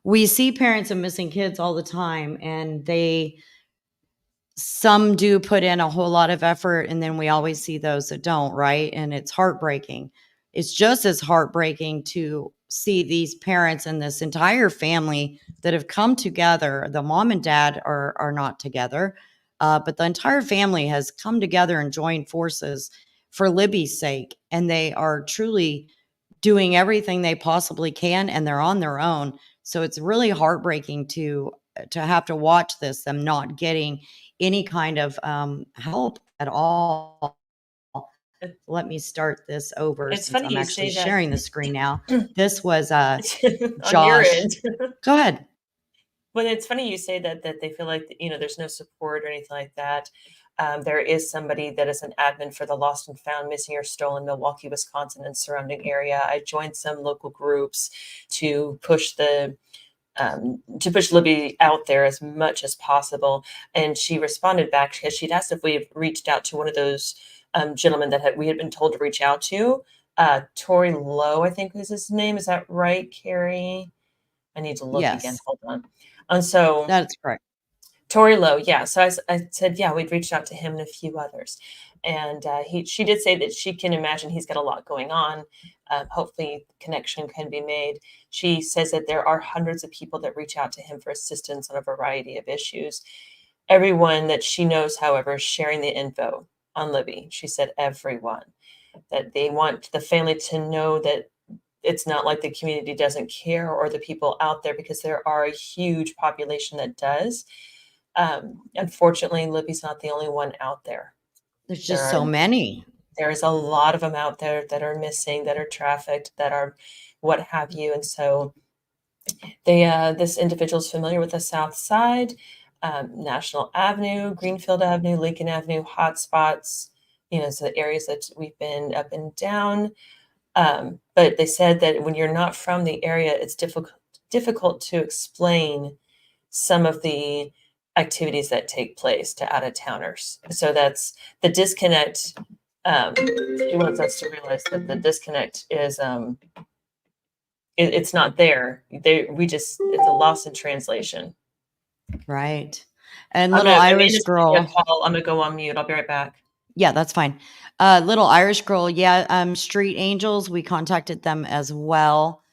we see parents of missing kids all the time, and some do put in a whole lot of effort, and then we always see those that don't, right? And it's heartbreaking. It's just as heartbreaking to see these parents and this entire family that have come together. The mom and dad are not together, but the entire family has come together and joined forces for Libby's sake. And they are truly doing everything they possibly can, and they're on their own. So it's really heartbreaking to have to watch this, them not getting any kind of help at all. Let me start this over It's since funny I'm you actually say that. sharing the screen now. This was On your Josh. end. Go ahead. Well, it's funny you say that they feel like, there's no support or anything like that. There is somebody that is an admin for the Lost and Found, Missing or Stolen Milwaukee, Wisconsin and surrounding area. I joined some local groups to push Libby out there as much as possible. And she responded back because she'd asked if we had reached out to one of those gentlemen that we had been told to reach out to. Tory Lowe, I think was his name. Is that right, Carrie? I need to look again. Yes, Hold on. And so that's correct. Tory Lowe, yeah. So I said, yeah, we'd reached out to him and a few others. And she did say that she can imagine he's got a lot going on. Hopefully connection can be made. She says that there are hundreds of people that reach out to him for assistance on a variety of issues. Everyone that she knows, however, is sharing the info on Libby. She said everyone, that they want the family to know that it's not like the community doesn't care or the people out there, because there are a huge population that does. Unfortunately, Libby's not the only one out there. There's just so many. There's a lot of them out there that are missing, that are trafficked, that are what have you. And so this individual is familiar with the South Side, National Avenue, Greenfield Avenue, Lincoln Avenue, hotspots, so the areas that we've been up and down. But they said that when you're not from the area, it's difficult to explain some of the activities that take place to out-of-towners. So that's the disconnect. She wants us to realize that the disconnect is it's not there. It's a loss in translation. Right. And little Irish girl. I'm gonna go on mute. I'll be right back. Yeah, that's fine. Little Irish girl. Yeah. Street Angels. We contacted them as well.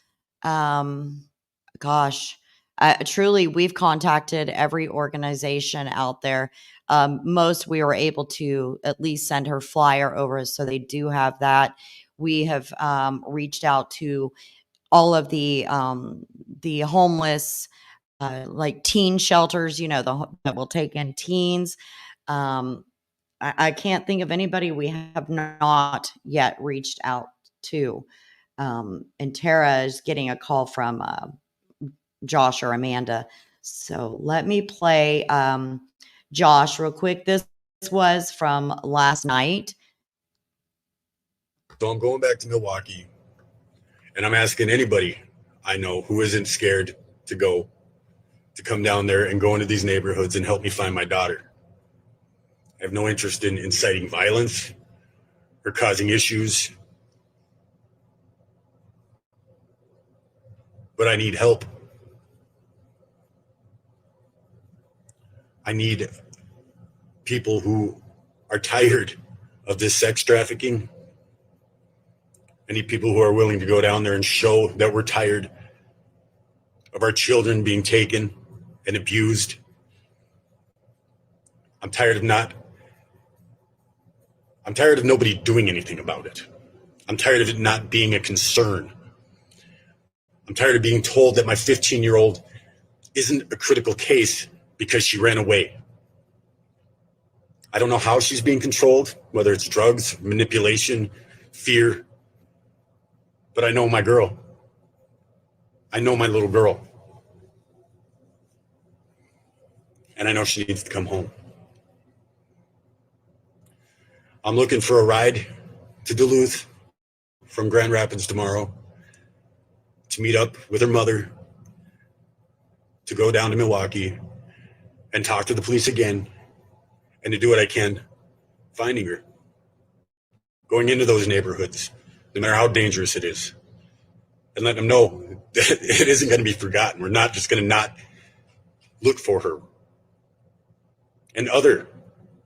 Gosh, truly, we've contacted every organization out there. Most we were able to at least send her flyer over, so they do have that. We have reached out to all of the homeless, like teen shelters, that will take in teens. I can't think of anybody we have not yet reached out to. And Tara is getting a call from Josh or Amanda. So let me play Josh real quick. This was from last night. So I'm going back to Milwaukee, and I'm asking anybody I know who isn't scared to come down there and go into these neighborhoods and help me find my daughter. I have no interest in inciting violence or causing issues, but I need help. I need people who are tired of this sex trafficking. I need people who are willing to go down there and show that we're tired of our children being taken and abused. I'm tired of nobody doing anything about it. I'm tired of it not being a concern. I'm tired of being told that my 15-year-old isn't a critical case because she ran away. I don't know how she's being controlled, whether it's drugs, manipulation, fear, but I know my girl. I know my little girl. And I know she needs to come home. I'm looking for a ride to Duluth from Grand Rapids tomorrow to meet up with her mother, to go down to Milwaukee and talk to the police again, and to do what I can finding her, going into those neighborhoods, no matter how dangerous it is, and letting them know that it isn't going to be forgotten. We're not just going to not look for her and other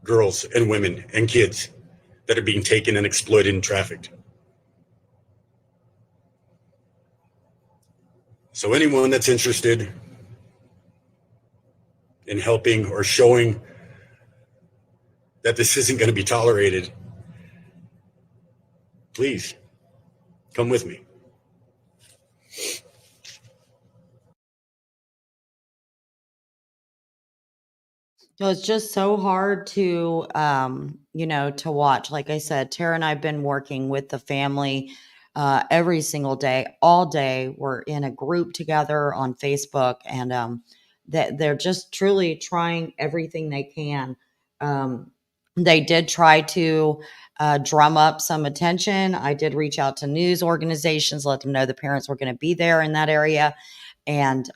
girls and women and kids that are being taken and exploited and trafficked. So anyone that's interested in helping or showing that this isn't going to be tolerated, Please come with me. So it's just so hard to, to watch. Like I said, Tara and I have been working with the family every single day, all day. We're in a group together on Facebook, and that they're just truly trying everything they can. They did try to drum up some attention. I did reach out to news organizations, let them know the parents were going to be there in that area, and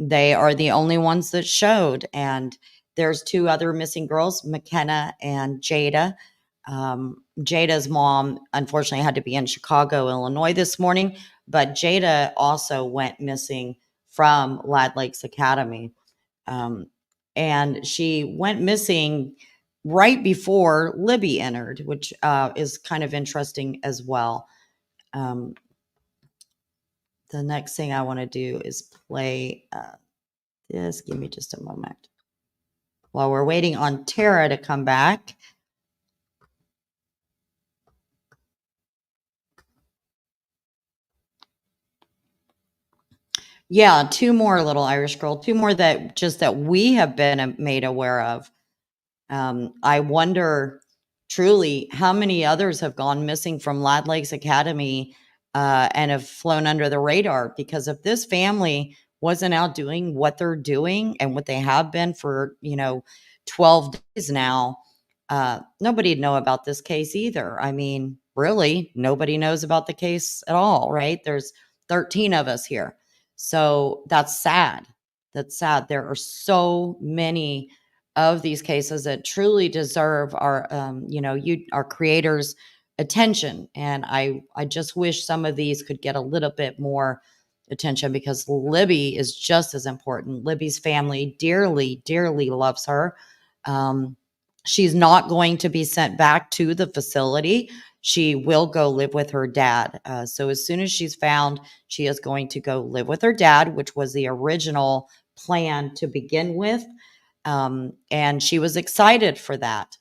they are the only ones that showed. And there's two other missing girls, McKenna and Jada. Jada's mom, unfortunately, had to be in Chicago, Illinois this morning, but Jada also went missing from Lad Lakes Academy. And she went missing right before Libby entered, which is kind of interesting as well. The next thing I want to do is play this. Give me just a moment. While we're waiting on Tara to come back. Yeah, two more, Little Irish Girl, two more that we have been made aware of. I wonder truly how many others have gone missing from Lad Lakes Academy and have flown under the radar, because if this family wasn't out doing what they're doing and what they have been for, 12 days now, nobody'd know about this case either. I mean, really, nobody knows about the case at all, right? There's 13 of us here. So that's sad. That's sad. There are so many of these cases that truly deserve our, our creators' attention. And I just wish some of these could get a little bit more attention, because Libby is just as important. Libby's family dearly, dearly loves her. She's not going to be sent back to the facility. She will go live with her dad. So as soon as she's found, she is going to go live with her dad, which was the original plan to begin with. And she was excited for that.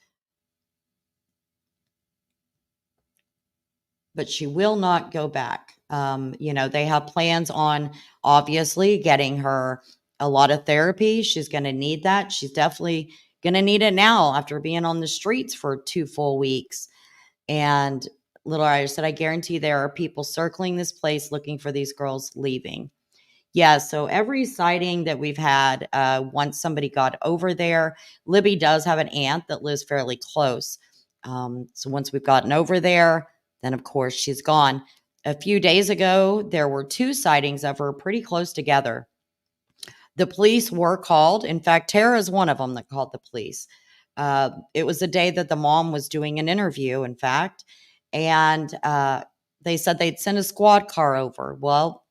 But she will not go back. They have plans on obviously getting her a lot of therapy. She's going to need that. She's definitely going to need it now after being on the streets for 2 full weeks. And Little Irish said, I guarantee there are people circling this place looking for these girls leaving. Yeah, so every sighting that we've had, once somebody got over there, Libby does have an aunt that lives fairly close. So once we've gotten over there, then of course she's gone. A few days ago, there were 2 sightings of her pretty close together. The police were called. In fact, Tara is one of them that called the police. It was the day that the mom was doing an interview, in fact, and they said they'd send a squad car over. Well,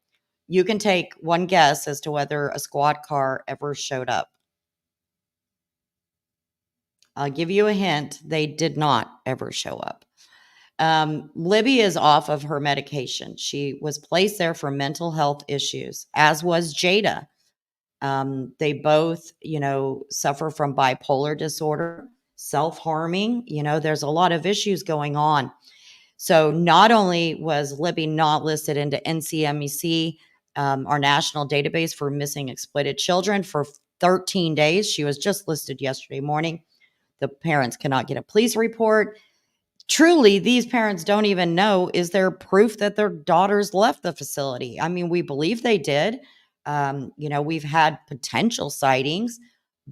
you can take one guess as to whether a squad car ever showed up. I'll give you a hint. They did not ever show up. Libby is off of her medication. She was placed there for mental health issues, as was Jada. They both, suffer from bipolar disorder, self-harming. There's a lot of issues going on. So not only was Libby not listed into NCMEC, our national database for missing exploited children, for 13 days, she was just listed yesterday morning. The parents cannot get a police report. Truly, these parents don't even know, is there proof that their daughters left the facility? I mean, we believe they did. We've had potential sightings,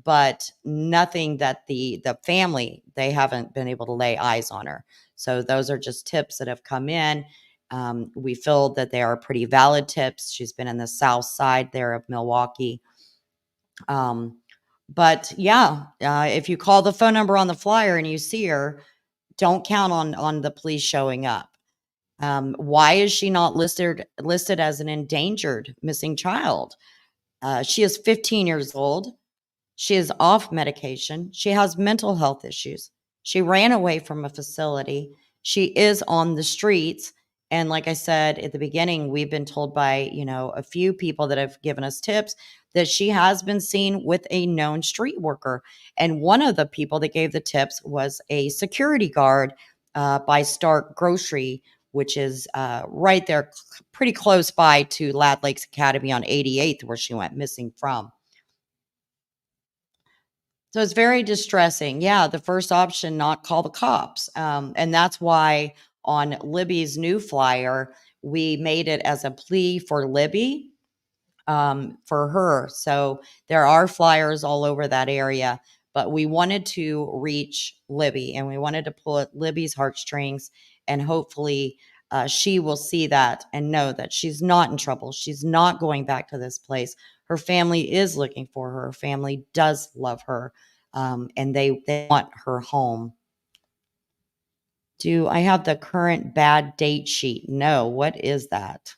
but nothing that the family, they haven't been able to lay eyes on her. So those are just tips that have come in. We feel that they are pretty valid tips. She's been in the south side there of Milwaukee. But yeah, if you call the phone number on the flyer and you see her, don't count on the police showing up. Why is she not listed as an endangered missing child? She is 15 years old. She is off medication. She has mental health issues. She ran away from a facility. She is on the streets. And like I said at the beginning, we've been told by, a few people that have given us tips that she has been seen with a known street worker. And one of the people that gave the tips was a security guard by Stark Grocery, which is right there, pretty close by to Lad Lakes Academy on 88th, where she went missing from. So it's very distressing. Yeah, the first option, not call the cops. And that's why on Libby's new flyer, we made it as a plea for Libby, for her. So there are flyers all over that area, but we wanted to reach Libby and we wanted to pull at Libby's heartstrings, and hopefully she will see that and know that she's not in trouble. She's not going back to this place. Her family is looking for her. Her family does love her, and they want her home. Do I have the current bad date sheet? No. What is that?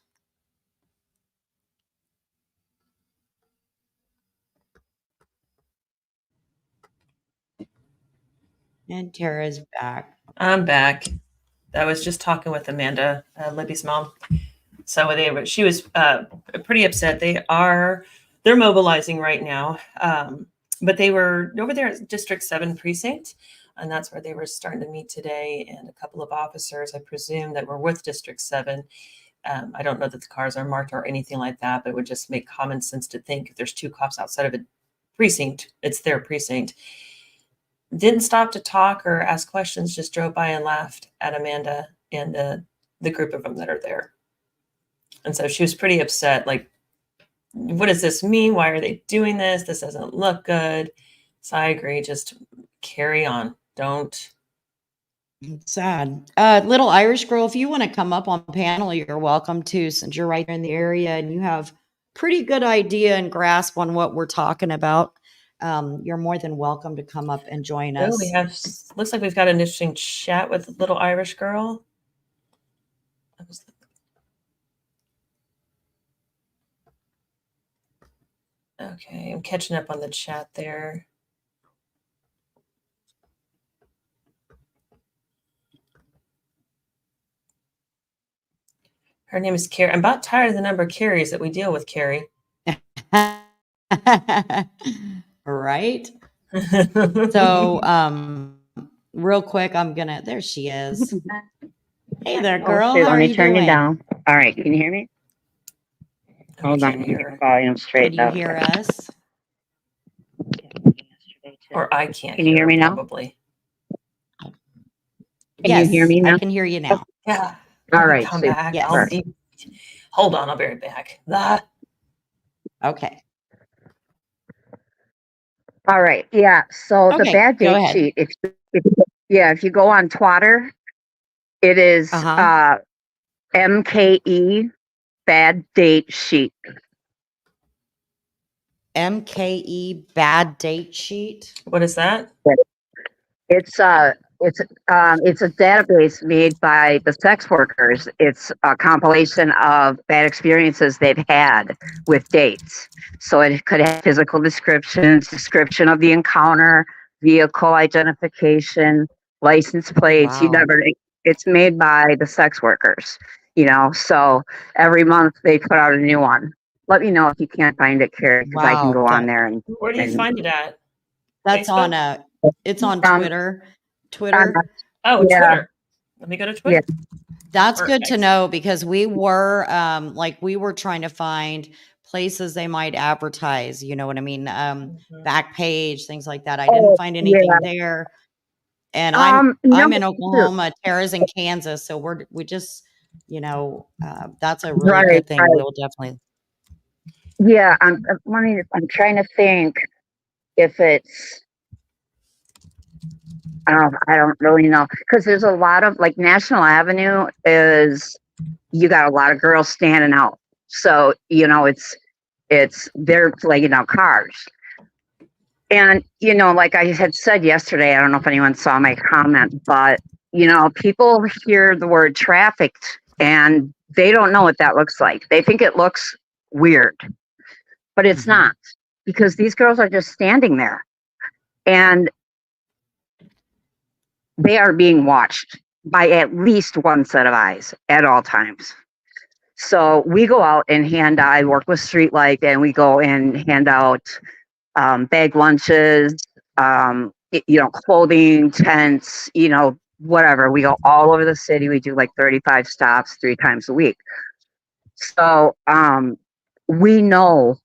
And Tara's back. I'm back. I was just talking with Amanda, Libby's mom. So she was pretty upset. They're mobilizing right now, but they were over there at District 7 precinct, and that's where they were starting to meet today. And a couple of officers, I presume, that were with District 7. I don't know that the cars are marked or anything like that, but it would just make common sense to think if there's two cops outside of a precinct, it's their precinct. Didn't stop to talk or ask questions, just drove by and laughed at Amanda and the group of them that are there. And so she was pretty upset. Like, what does this mean? Why are they doing this? This doesn't look good. So I agree. Just carry on. Don't. It's sad. Little Irish girl, if you want to come up on panel, you're welcome to, since you're right there in the area and you have pretty good idea and grasp on what we're talking about. You're more than welcome to come up and join us. Oh, looks like we've got an interesting chat with the little Irish girl. Okay, I'm catching up on the chat there. Her name is Carrie. I'm about tired of the number of Carries that we deal with, Carrie. Right? So, real quick, there she is. Hey there, girl. Shoot, How let are me you turn doing? you down. All right, can you hear me? Hold on, get the volume straight Can you up. hear us? Or I can't. Can you hear me now? Probably. Can Yes, you hear me now? I can hear you now. Yeah. All right. Come super. back. Yes. Hold on, I'll be right back. Okay. All right. Yeah. So the Okay, bad go date ahead. sheet. If you go on Twitter, it is MKE bad date sheet. MKE bad date sheet. What is that? It's a database made by the sex workers. It's a compilation of bad experiences they've had with dates. So it could have physical descriptions, description of the encounter, vehicle identification, license plates. Wow. It's made by the sex workers, so every month they put out a new one. Let me know if you can't find it, Carrie, because I can Wow. go on there and. Where do you find it at? That's Facebook? it's on Twitter. Twitter. Oh, Yeah. Twitter. Let me go to Twitter. That's Or good to X. know, because we were trying to find places they might advertise, you know what I mean? Back page, things like that. I didn't find anything there. And I'm in Oklahoma, Tara's in Kansas, so we just, that's a really good thing. Right. We'll definitely. Yeah, I'm trying to think if it's. I don't really know, because there's a lot of, like, National Avenue you got a lot of girls standing out. So, they're flagging out cars. And, like I had said yesterday, I don't know if anyone saw my comment, but, people hear the word trafficked and they don't know what that looks like. They think it looks weird, but it's not, because these girls are just standing there and they are being watched by at least one set of eyes at all times. So we go out and I work with Streetlight, and we go and hand out bag lunches, clothing, tents, whatever. We go all over the city. We do like 35 stops 3 times a week. So we know,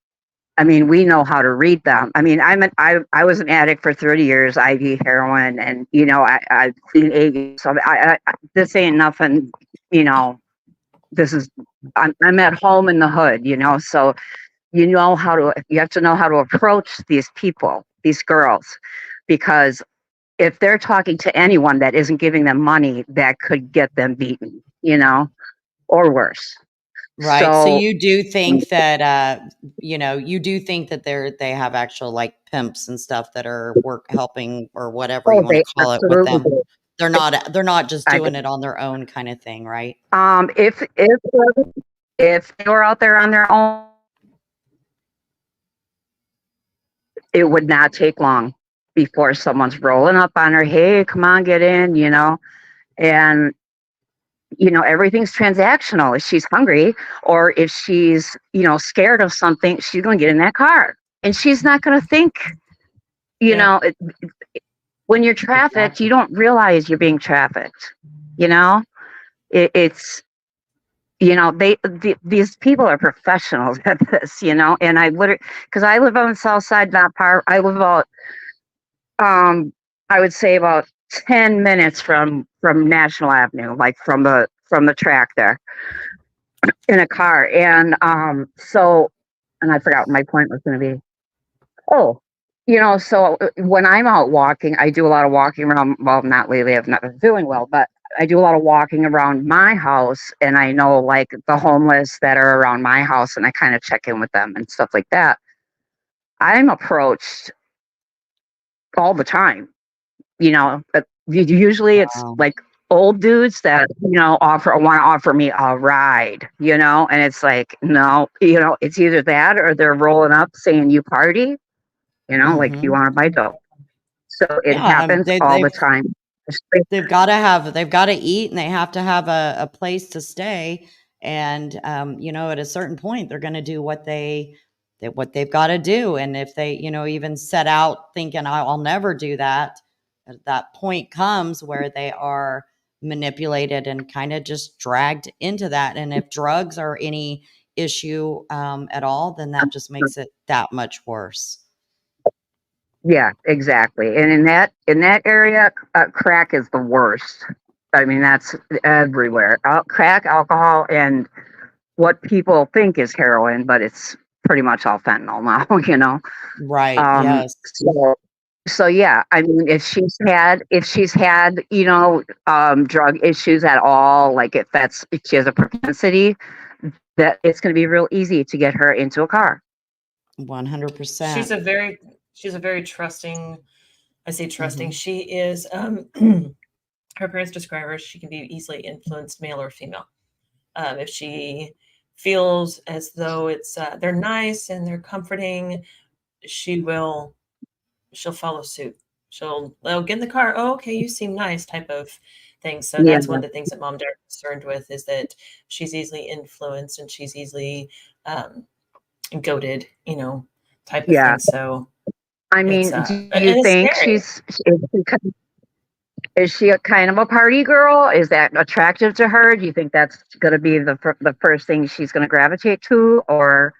I mean, we know how to read them. I mean, I was an addict for 30 years, IV heroin, and, you know, I clean eggs. So this ain't nothing, you know, I'm at home in the hood, you know, so you have to know how to approach these people, these girls, because if they're talking to anyone that isn't giving them money, that could get them beaten, you know, or worse. Right. So So you do think that, you know, you do think that they have actual like pimps and stuff that are helping or whatever you want they to call it with absolutely them. do. They're not just I doing it on their own kind of thing, right? If they were out there on their own, it would not take long before someone's rolling up on her. Hey, come on, get in, you know, and you know, everything's transactional. If she's hungry or if she's, you know, scared of something, she's going to get in that car and she's not going to think, you know, when you're trafficked, you don't realize you're being trafficked, you know, it's, you know, these people are professionals at this, you know, and I literally, because I live on the south side, not far. I live about, I would say about 10 minutes from National Avenue, like from the track there, in a car. And so, and I forgot what my point was going to be. Oh, you know, so when I'm out walking, I do a lot of walking around. Well, not lately, I've not been doing well, but I do a lot of walking around my house, and I know like the homeless that are around my house, and I kind of check in with them and stuff like that. I'm approached all the time, you know. Usually it's Wow. like old dudes that, you know, want to offer me a ride, you know, and it's like, no, you know, it's either that or they're rolling up saying you party, you know, like you Mm-hmm. want to buy dope. So it Yeah, happens all the time. they've got to eat and they have to have a place to stay. And, you know, at a certain point, they're going to do what they've got to do. And if they, you know, even set out thinking, I'll never do that, that point comes where they are manipulated and kind of just dragged into that. And if drugs are any issue at all, then that just makes it that much worse. Yeah, exactly. And in that area, crack is the worst. I mean, that's everywhere. Crack, alcohol, and what people think is heroin, but it's pretty much all fentanyl now, you know. Right. Yes. So yeah, I mean, if she's had, you know, drug issues at all, like if she has a propensity, that it's going to be real easy to get her into a car. 100%. She's a very trusting. I say trusting. Mhm. She is. Her parents describe her. She can be easily influenced, male or female. If she feels as though they're nice and they're comforting, she'll follow suit. They'll get in the car. Oh, okay, you seem nice, type of thing. So Yeah. that's one of the things that mom and dad are concerned with, is that she's easily influenced and she's easily goaded, you know, type of Yeah. thing. So I mean, it's, do and you it's think scary. is she a kind of a party girl? Is that attractive to her? Do you think that's going to be the first thing she's going to gravitate to, or,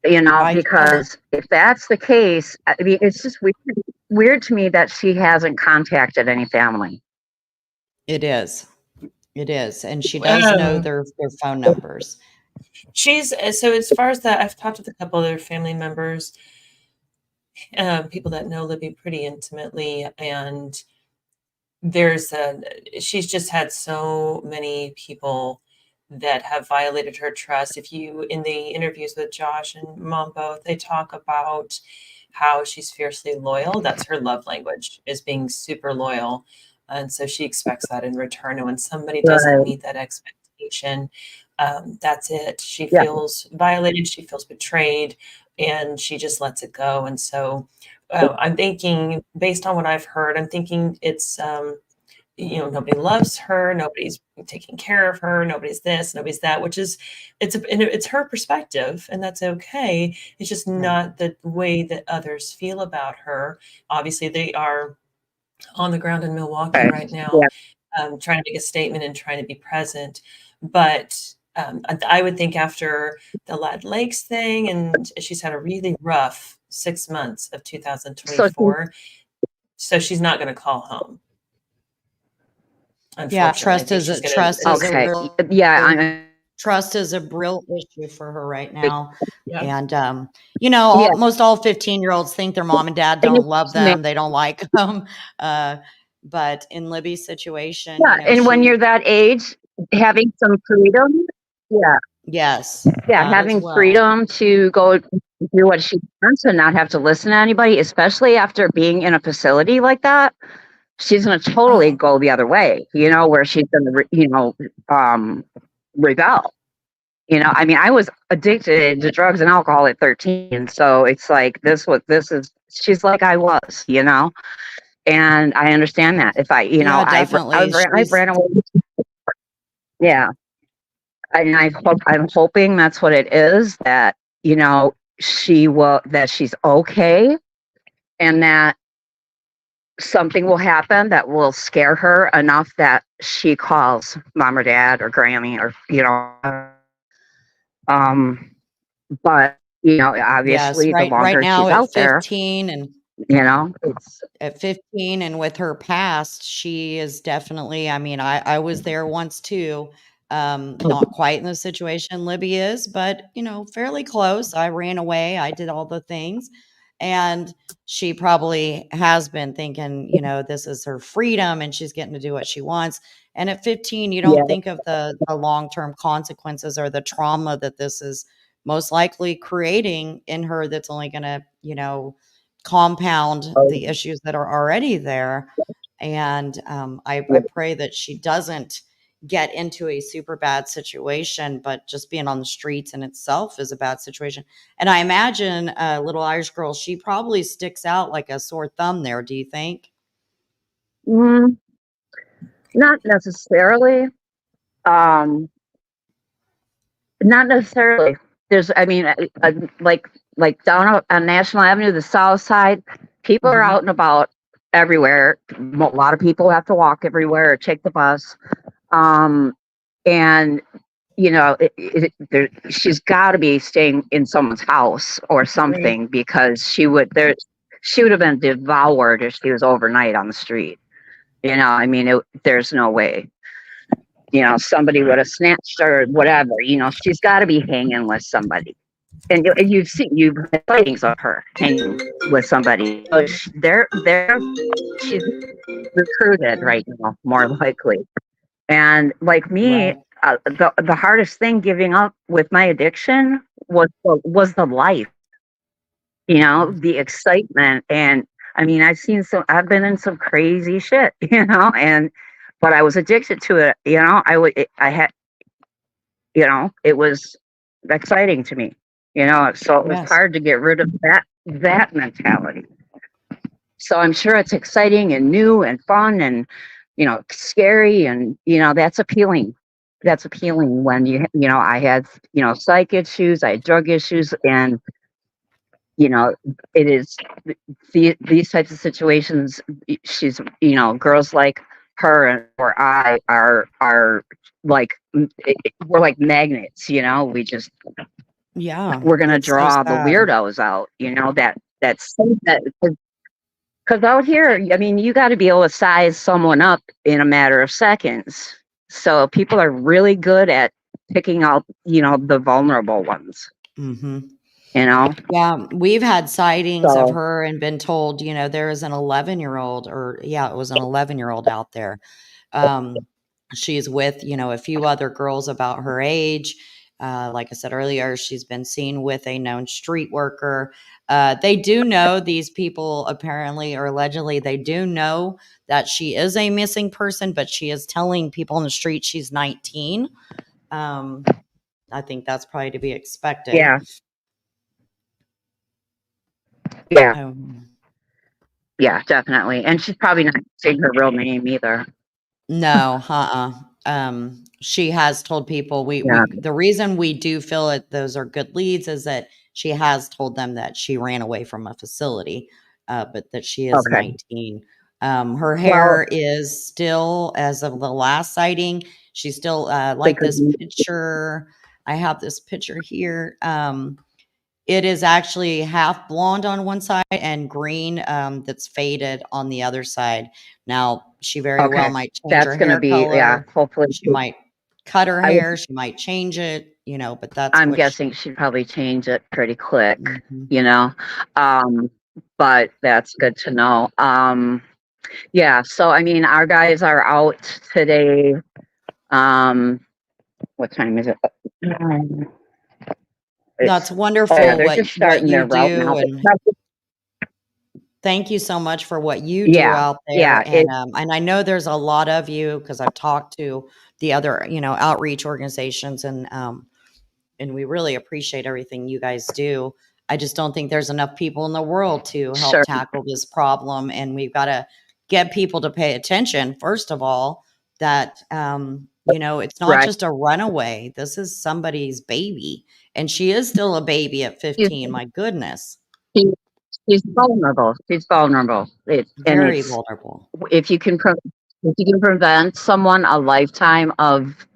you know, because if that's the case, I mean, it's just weird to me that she hasn't contacted any family. It is. It is. And she does know their phone numbers. So as far as that, I've talked with a couple of their family members, people that know Libby pretty intimately, and she's just had so many people that have violated her trust. In the interviews with Josh and mom both, they talk about how she's fiercely loyal. That's her love language, is being super loyal. And so she expects that in return. And when somebody doesn't meet that expectation, that's it. She feels violated. She feels betrayed, and she just lets it go. And so I'm thinking, based on what I've heard, I'm thinking it's, you know, nobody loves her, nobody's taking care of her, nobody's this, nobody's that, which is, it's her perspective, and that's okay. It's just not the way that others feel about her. Obviously, they are on the ground in Milwaukee Okay. right now, Yeah. trying to make a statement and trying to be present. But I would think after the Lad Lakes thing, and she's had a really rough 6 months of So she, 2024, so she's not going to call home. Yeah, Unfortunately, I think she's going to. okay. Yeah. Trust is a real issue for her right now. Yeah. And, Yeah. almost all 15-year-olds think their mom and dad don't love them. They don't like them. But in Libby's situation, Yeah. And when you're that age, having some freedom. Yeah. yes, Yeah. that as Having well. freedom to go do what she wants and not have to listen to anybody, especially after being in a facility like that. She's going to totally go the other way, where she's going to, rebel. I mean, I was addicted to drugs and alcohol at 13. So it's like, she's like I was, and I understand that. If I, Yeah, I definitely. ran away. Yeah. And I'm hoping that's what it is, that, that she's okay, and that something will happen that will scare her enough that she calls mom or dad or Grammy or, but, Yes, obviously the right longer now she's at out there, 15 and it's, at 15 and with her past, she is definitely, I mean, I was there once too. Not quite in the situation Libby is, but fairly close. I ran away. I did all the things. And she probably has been thinking, this is her freedom and she's getting to do what she wants. And at 15, you don't think of the long-term consequences or the trauma that this is most likely creating in her, that's only going to, compound the issues that are already there. And I pray that she doesn't get into a super bad situation, but just being on the streets in itself is a bad situation. And I imagine little Irish girl, she probably sticks out like a sore thumb there. Do you think? not necessarily. Um, Not necessarily. There's, I mean, like down on National Avenue, the South Side, people are out and about everywhere. A lot of people have to walk everywhere or take the bus. And she's got to be staying in someone's house or something, because she would have been devoured if she was overnight on the street. I mean, there's no way. Somebody would have snatched her or whatever. She's got to be hanging with somebody. And you've had sightings of her hanging with somebody. So she's recruited right now, more likely. And like me, the hardest thing giving up with my addiction was the life, the excitement. And I mean, I've been in some crazy shit, but I was addicted to it. It was exciting to me, so it was hard to get rid of that mentality. So I'm sure it's exciting and new and fun and, scary, and, that's appealing. That's appealing when I had, psych issues, I had drug issues, and, it is these types of situations. She's, girls like her or I are like, we're like magnets, we just, we're going to draw the weirdos out, that's that. Because out here, I mean, you got to be able to size someone up in a matter of seconds. So people are really good at picking out, the vulnerable ones. Yeah, we've had sightings of her and been told, there is an 11-year-old, it was an 11-year-old out there. She's with, a few other girls about her age. Like I said earlier, she's been seen with a known street worker. They do know, these people apparently or allegedly, they do know that she is a missing person, but she is telling people on the street she's 19. I think that's probably to be expected. Yeah. Yeah, definitely. And she's probably not saying her real name either. No, she has told people the reason we do feel that those are good leads is that she has told them that she ran away from a facility, but that she is 19. Her hair is still, as of the last sighting, she's still like this picture. I have this picture here. It is actually half blonde on one side and green that's faded on the other side. Now, she very well might change That's her going to hair be, yeah, color. hopefully. She might cut her I would- hair. She might change it, but that's I'm what guessing she'd probably change it pretty quick, Mhm. you know. But that's good to know. Yeah, so I mean, our guys are out today. What time is it? That's Yeah, wonderful they're what just starting you their route now. do, and thank you so much for what you do Yeah, out yeah, there. And I know there's a lot of you because I've talked to the other, outreach organizations, and we really appreciate everything you guys do. I just don't think there's enough people in the world to help sure. tackle this problem, and we've got to get people to pay attention. First of all, that it's not Right. just a runaway. This is somebody's baby, and she is still a baby at She's, 15. My goodness, she- she's vulnerable. She's vulnerable. And very it's vulnerable. if you can prevent someone a lifetime of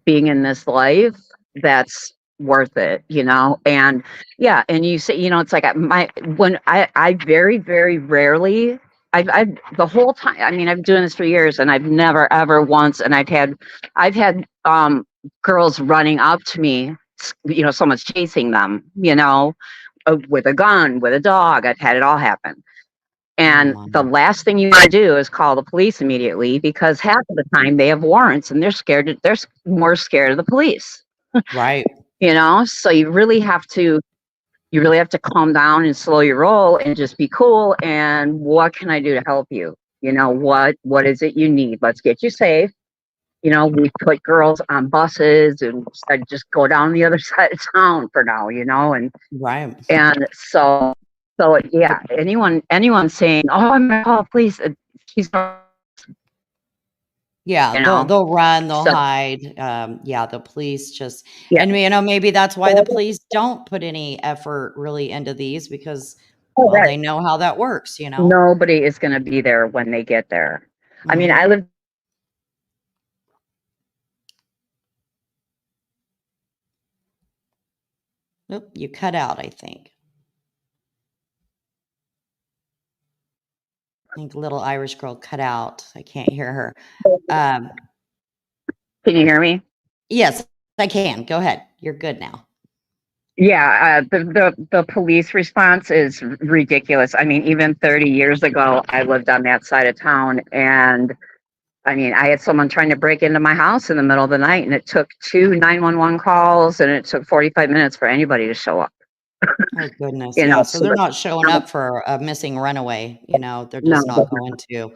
being in this life, that's worth it, and yeah, and you say, it's like I very, very rarely, I've the whole time, I mean, I've been doing this for years, and I've never ever once, and I've had girls running up to me, someone's chasing them, with a gun, with a dog. I've had it all happen. And Oh, the last thing you want to do is call the police immediately, because half of the time they have warrants and they're scared. They're more scared of the police, right. So you really have to calm down and slow your roll and just be cool. And what can I do to help you? What is it you need? Let's get you safe. We put girls on buses and said, just go down the other side of town for now, and Right. so yeah, anyone saying, "Oh, I'm gonna call the police," she's, Yeah, they'll run, they'll So hide. Yeah, the police just, yeah, and maybe that's why the police don't put any effort really into these because, oh, well, right. they know how that works. Nobody is gonna be there when they get there. I mean, I Mhm. live. Oop, you cut out, I think. I think little Irish girl cut out. I can't hear her. Um, Can you hear me? yes, I can. Go ahead. You're good now. Yeah, the police response is ridiculous. I mean, even 30 years ago, I lived on that side of town, and I mean, I had someone trying to break into my house in the middle of the night, and it took 2 911 calls, and it took 45 minutes for anybody to show up. Oh, goodness. Yeah. So So they're not showing up for a missing runaway. They're no, just not going to.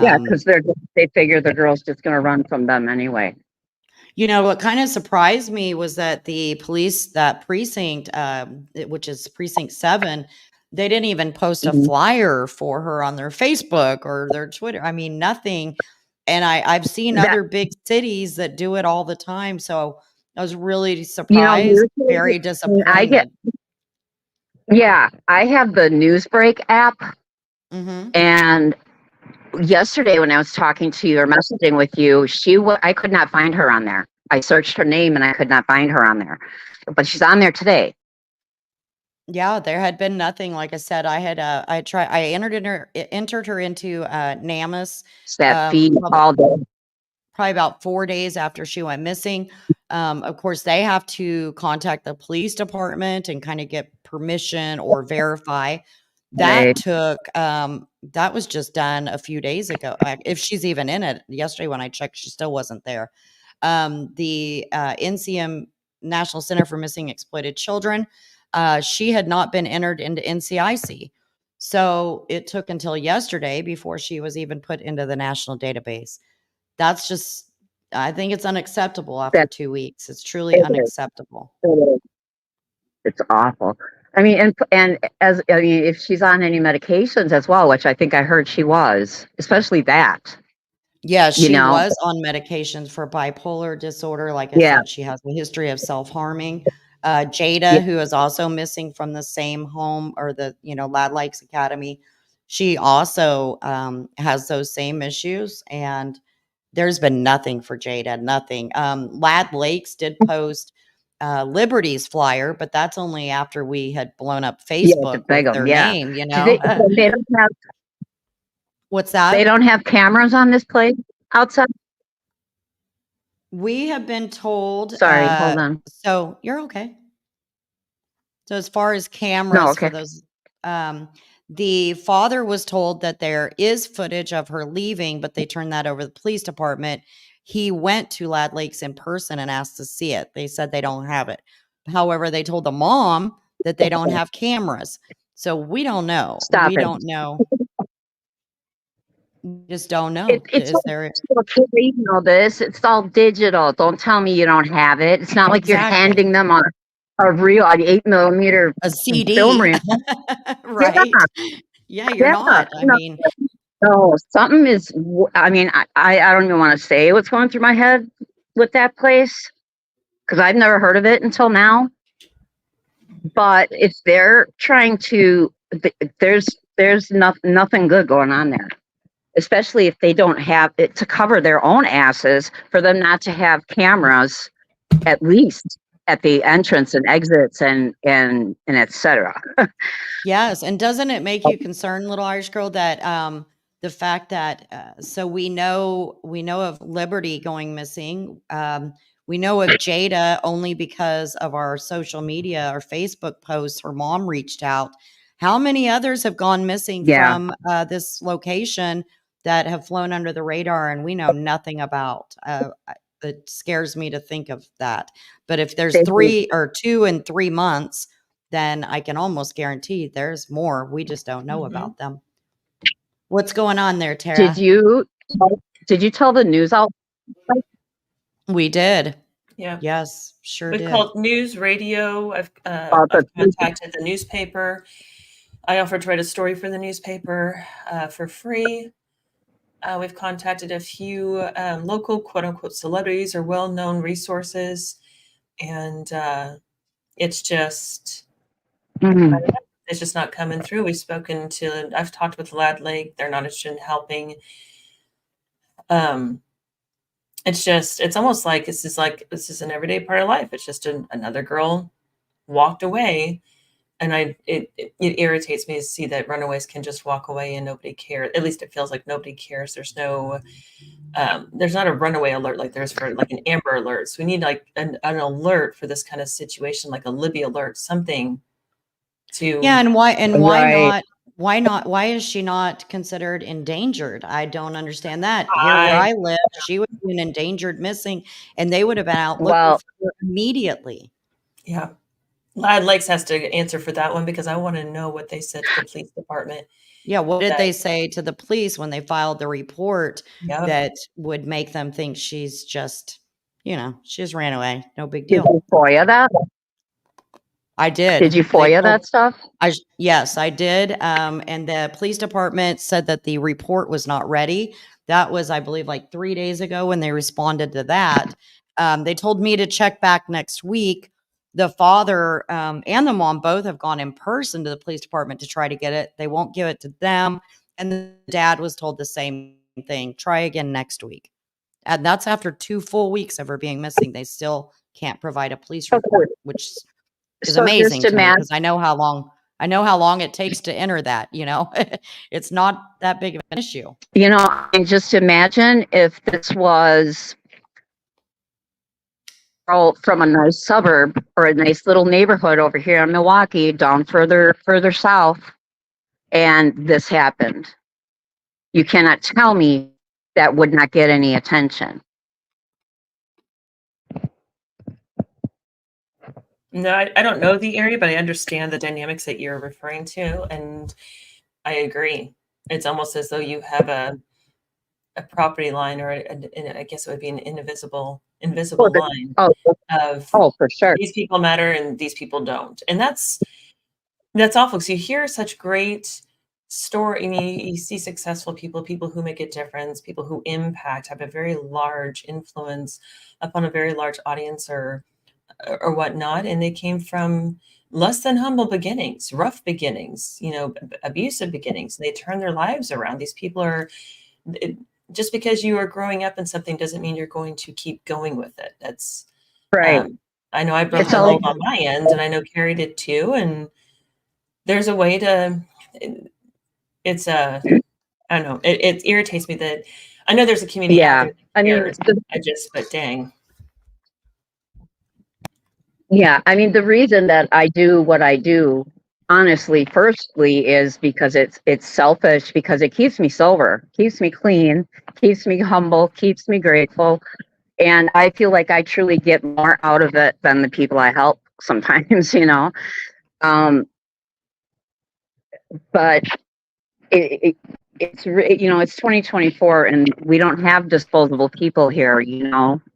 yeah, Um, because they figure the girl's just gonna run from them anyway. What kind of surprised me was that the police, that precinct, which is precinct 7, they didn't even post a Mhm. flyer for her on their Facebook or their Twitter. I mean, nothing. And I've seen That other big cities that do it all the time. So I was really you know, surprised, usually very I get disappointed. yeah, I have the Newsbreak app, Hmm. and yesterday when I was talking to you or messaging with you, I could not find her on there. I searched her name and I could not find her on there, but she's on there today. Yeah, there had been nothing. Like I said, I entered her into NamUs It's that feed probably all day. about 4 days after she went missing. Of course, they have to contact the police department and kind of get permission or verify. Right. That was just done a few days ago. If she's even in it. Yesterday when I checked, she still wasn't there. The NCM, National Center for Missing Exploited Children, she had not been entered into NCIC. So it took until yesterday before she was even put into the national database. That's just, I think it's unacceptable after That 2 weeks. It's truly it is. unacceptable. It is. It's awful. I mean, if she's on any medications as well, which I think I heard she was, especially that, Yeah, you she know, was on medications for bipolar disorder. Like I yeah, said, she has a history of self-harming. yeah, Jada, who is also missing from the same home or the, Lad Lakes Academy, she also has those same issues, and there's been nothing for Jada, nothing. Lad Lakes did post Liberty's flyer, but that's only after we had blown up Yeah, to Facebook beg with 'em, their yeah. name, you Do know? they don't have What's they that? don't have cameras on this place outside? We have been told, Sorry, hold on. so you're okay. So as far as No, cameras for okay. those, the father was told that there is footage of her leaving, but they turned that over to the police department. He went to Lad Lakes in person and asked to see it. They said they don't have it. However, they told the mom that they don't have cameras. So we don't know. Stop We it. don't know. We just don't know. It's Is all there digital, you know this. It's all digital. Don't tell me you don't have it. It's not like you're exactly handing them a real 8mm a film CD, reel. right? Yeah, you're Yeah, not. I no, mean, no, something is. I mean, I don't even want to say what's going through my head with that place because I've never heard of it until now. But if they're trying to, there's nothing good going on there. Especially if they don't have it to cover their own asses, for them not to have cameras at least at the entrance and exits and et cetera. yes, and doesn't it make you concerned, little Irish girl, that the fact that so we know of Liberty going missing. We know of Jada only because of our social media, our Facebook posts. Her mom reached out. How many others have gone missing Yeah, from this location that have flown under the radar and we know nothing about? It scares me to think of that. But if there's they, 3 or 2 in 3 months, then I can almost guarantee there's more. We just don't know about them. What's going on there, did Tara? you did you tell the news out? We did. Yeah. Yes, sure We've did. called news, radio. I've the contacted the newspaper. I offered to write a story for the newspaper for free. We've contacted a few local quote unquote celebrities or well-known resources. And it's just, Mhm. it's just not coming through. I've talked with Lad Lake. They're not interested in helping. It's almost like this is an everyday part of life. It's just another girl walked away. And it irritates me to see that runaways can just walk away and nobody cares. At least it feels like nobody cares. There's not a runaway alert like there's for like an Amber Alert. So we need like an alert for this kind of situation, like a Libby alert, something to. Yeah, and why Right. why is she not considered endangered? I don't understand that. Here where I I live, she would be an endangered missing, and they would have been out looking Well, for her immediately. Yeah. Lad Lakes has to answer for that one because I want to know what they said to the police department. Yeah, what did That, they say to the police when they filed the report yeah. that would make them think she's just, she just ran away, no big did deal? you FOIA that? I did. Did you They FOIA told that stuff? Yes, I did. And the police department said that the report was not ready. That was, I believe, like 3 days ago when they responded to that. They told me to check back next week. The father and the mom both have gone in person to the police department to try to get it. They won't give it to them. And the dad was told the same thing. Try again next week. And that's after 2 full weeks of her being missing. They still can't provide a police report, which is So amazing just to me imagine. because I know how long it takes to enter that, It's not that big of an issue. And just imagine if this was from a nice suburb or a nice little neighborhood over here in Milwaukee, down further south, and this happened. You cannot tell me that would not get any attention. No, I don't know the area, but I understand the dynamics that you're referring to, and I agree. It's almost as though you have a property line, or I guess it would be an invisible line of for sure. these people matter and these people don't, and that's awful. Because you hear such great story, and you see successful people who make a difference, people who impact, have a very large influence upon a very large audience or whatnot, and they came from less than humble beginnings, rough beginnings, abusive beginnings. They turn their lives around. These people are, just because you are growing up in something doesn't mean you're going to keep going with it. That's Right. I know I broke the mold on my end, and I know Carrie did too. And there's a way to, it's I don't know. It irritates me that I know there's a community out there that cares. But dang. Yeah, I mean, the reason that I do what I do, honestly, firstly, is because it's selfish, because it keeps me sober, keeps me clean, keeps me humble, keeps me grateful. And I feel like I truly get more out of it than the people I help sometimes, But it's 2024, and we don't have disposable people here.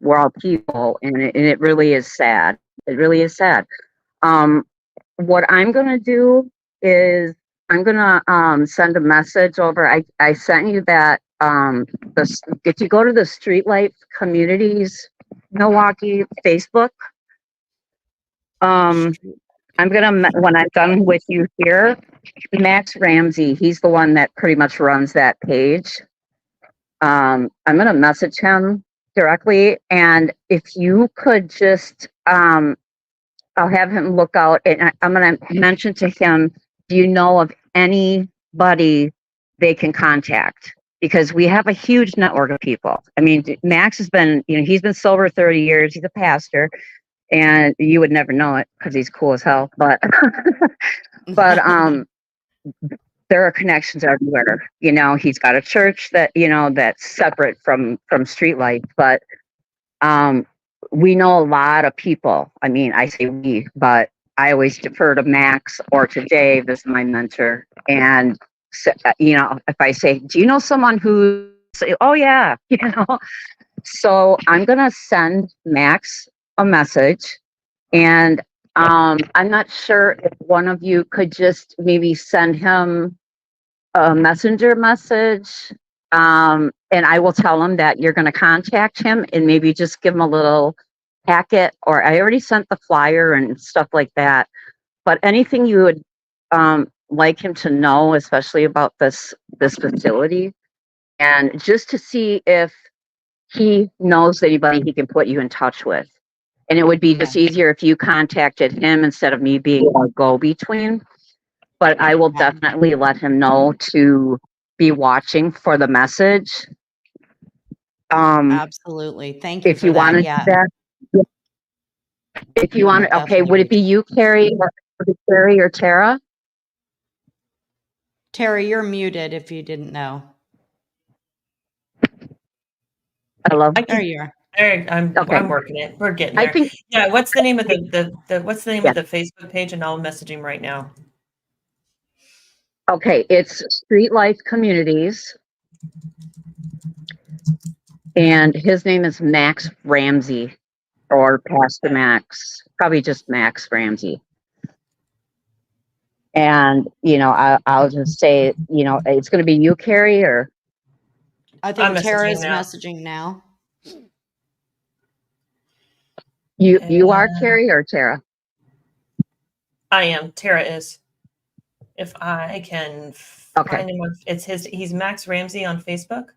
We're all people, and it really is sad. It really is sad. What I'm gonna do is I'm gonna send a message over. I sent you that if you go to the Streetlight Communities Milwaukee Facebook. I'm gonna, when I'm done with you here, Max Ramsey, he's the one that pretty much runs that page. I'm gonna message him directly, and if you could just, I'll have him look out, and I'm gonna mention to him, do you know of anybody they can contact? Because we have a huge network of people. I mean, Max has been, he's been sober 30 years. He's a pastor. And you would never know it because he's cool as hell. But there are connections everywhere. He's got a church that that's separate from Streetlight. But we know a lot of people. I mean, I say we, but I always defer to Max or to Dave as my mentor. And so, if I say, do you know someone who say, oh yeah, So I'm gonna send Max a message, and I'm not sure if one of you could just maybe send him a messenger message, and I will tell him that you're going to contact him, and maybe just give him a little packet, or I already sent the flyer and stuff like that, but anything you would like him to know, especially about this facility, and just to see if he knows anybody he can put you in touch with. And it would be just easier if you contacted him instead of me being a go-between. But I will definitely let him know to be watching for the message. Absolutely. Thank you if for you that. wanted Yeah. that. If you want, okay, would it be you, Carrie, or Tara? Terry, you're muted if you didn't know. Hello. There you are. I'm working it. We're getting there. What's the name of what's the name of the Facebook page? And I'll message him right now. Okay, it's Street Life Communities, and his name is Max Ramsey, or Pastor Max, probably just Max Ramsey. And I'll just say, it's going to be you, Carrie, or I think Tara's messaging now. You are Carrie or Tara? I am. Tara is. If I can find him, he's Max Ramsey on Facebook.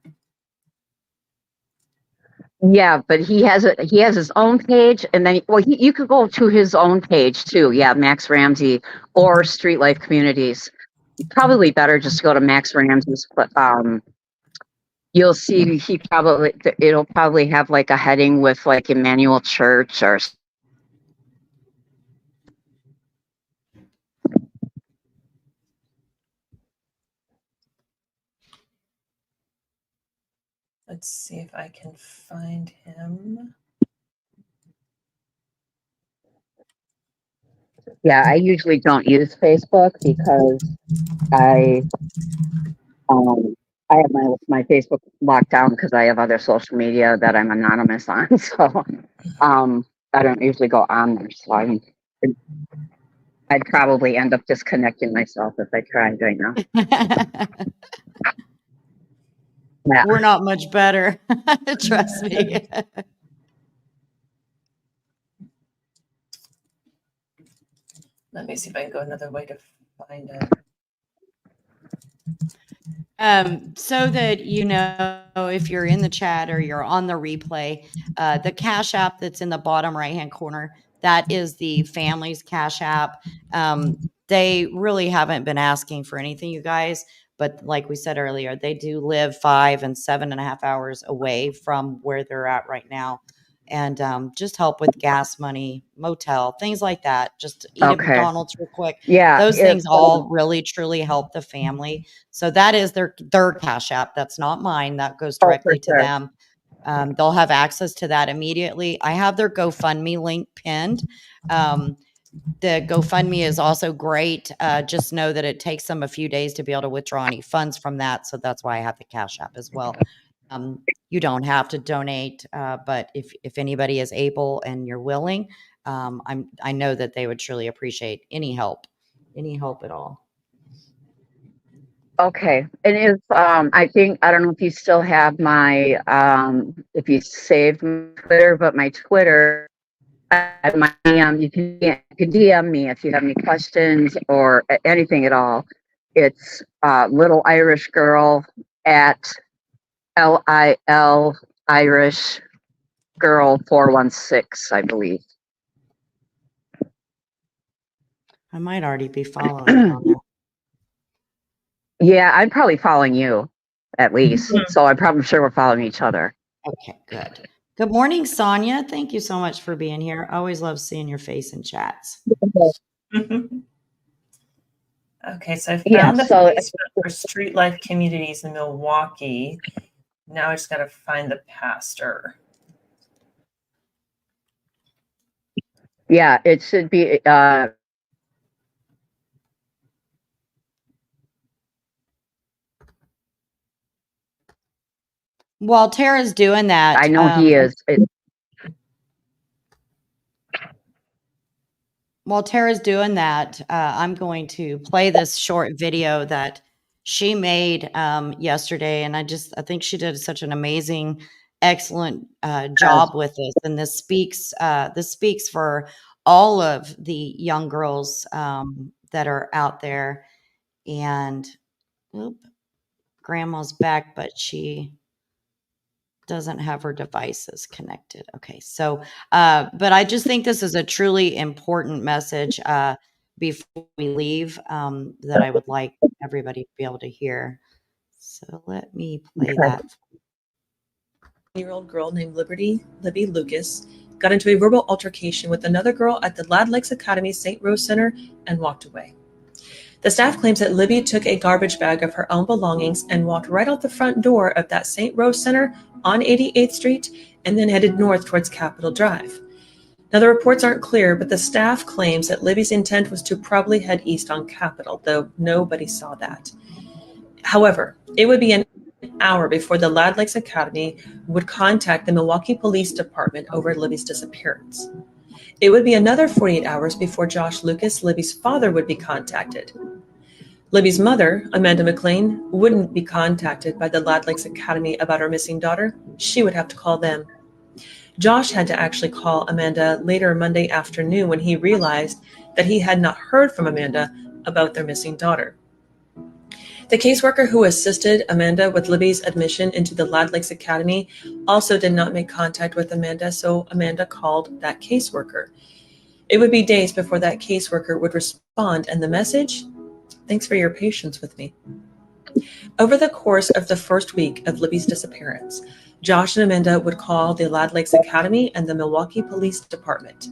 Yeah, but he has his own page, and then you could go to his own page too. Yeah, Max Ramsey or Street Life Communities. Probably better just to go to Max Ramsey's. But you'll see it'll probably have like a heading with like Emmanuel Church or. Let's see if I can find him. Yeah, I usually don't use Facebook because I have my Facebook locked down because I have other social media that I'm anonymous on. So I don't usually go on there. So I'd probably end up disconnecting myself if I tried right now. Yeah. We're not much better. Trust me. Let me see if I can go another way to find it. So that you know, if you're in the chat or you're on the replay, the Cash App that's in the bottom right-hand corner, that is the family's Cash App. They really haven't been asking for anything, you guys, but like we said earlier, they do live 5 and 7.5 hours away from where they're at right now. And just help with gas money, motel, things like that. Just eat at Okay. McDonald's real quick. Yeah. Those if, things all really, truly help the family. So that is their Cash App. That's not mine. That goes Oh, for directly to sure. them. They'll have access to that immediately. I have their GoFundMe link pinned. The GoFundMe is also great. Just know that it takes them a few days to be able to withdraw any funds from that. So that's why I have the Cash App as well. You don't have to donate, but if anybody is able and you're willing, I know that they would truly appreciate any help at all. Okay. And if I think I don't know if you still have my if you saved my Twitter, but my Twitter, my you can DM me if you have any questions or anything at all. It's Little Irish Girl at LIL Irish Girl 416, I believe. I might already be following you on there. Yeah, I'm probably following you at least. So I'm probably sure we're following each other. Okay, good. Good morning, Sonia. Thank you so much for being here. I always love seeing your face in chats. Okay, so I found Yeah, the so- Facebook for Street Life Communities in Milwaukee. Now I just got to find the pastor. Yeah, it should be While Tara's doing that, I know he is. While Tara's doing that, I'm going to play this short video that she made yesterday, and I think she did such an amazing, excellent job with this. And this speaks for all of the young girls that are out there. And Grandma's back, but she doesn't have her devices connected. Okay, so, but I just think this is a truly important message before we leave that I would like everybody to be able to hear. So let me play that. 10-year-old girl named Liberty Libby Lucas got into a verbal altercation with another girl at the Lad Lakes Academy St. Rose Center and walked away. The staff claims that Libby took a garbage bag of her own belongings and walked right out the front door of that St. Rose Center on 88th Street and then headed north towards Capitol Drive. Now, the reports aren't clear, but the staff claims that Libby's intent was to probably head east on Capitol, though nobody saw that. However, it would be an hour before the Lad Lakes Academy would contact the Milwaukee Police Department over Libby's disappearance. It would be another 48 hours before Josh Lucas, Libby's father, would be contacted. Libby's mother, Amanda McLean, wouldn't be contacted by the Lad Lakes Academy about her missing daughter. She would have to call them. Josh had to actually call Amanda later Monday afternoon when he realized that he had not heard from Amanda about their missing daughter. The caseworker who assisted Amanda with Libby's admission into the Lad Lakes Academy also did not make contact with Amanda, so Amanda called that caseworker. It would be days before that caseworker would respond, and the message: "Thanks for your patience with me." Over the course of the first week of Libby's disappearance, Josh and Amanda would call the Lad Lakes Academy and the Milwaukee Police Department.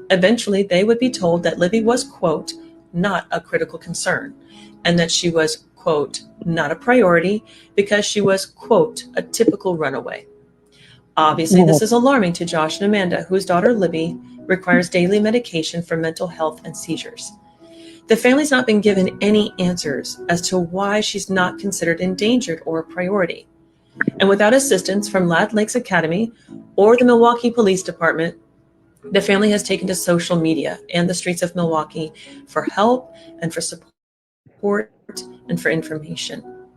Eventually, they would be told that Libby was, quote, not a critical concern, and that she was, quote, not a priority because she was, quote, a typical runaway. Obviously, this is alarming to Josh and Amanda, whose daughter Libby requires daily medication for mental health and seizures. The family's not been given any answers as to why she's not considered endangered or a priority. And without assistance from Lad Lakes Academy or the Milwaukee Police Department, the family has taken to social media and the streets of Milwaukee for help and for support and for information.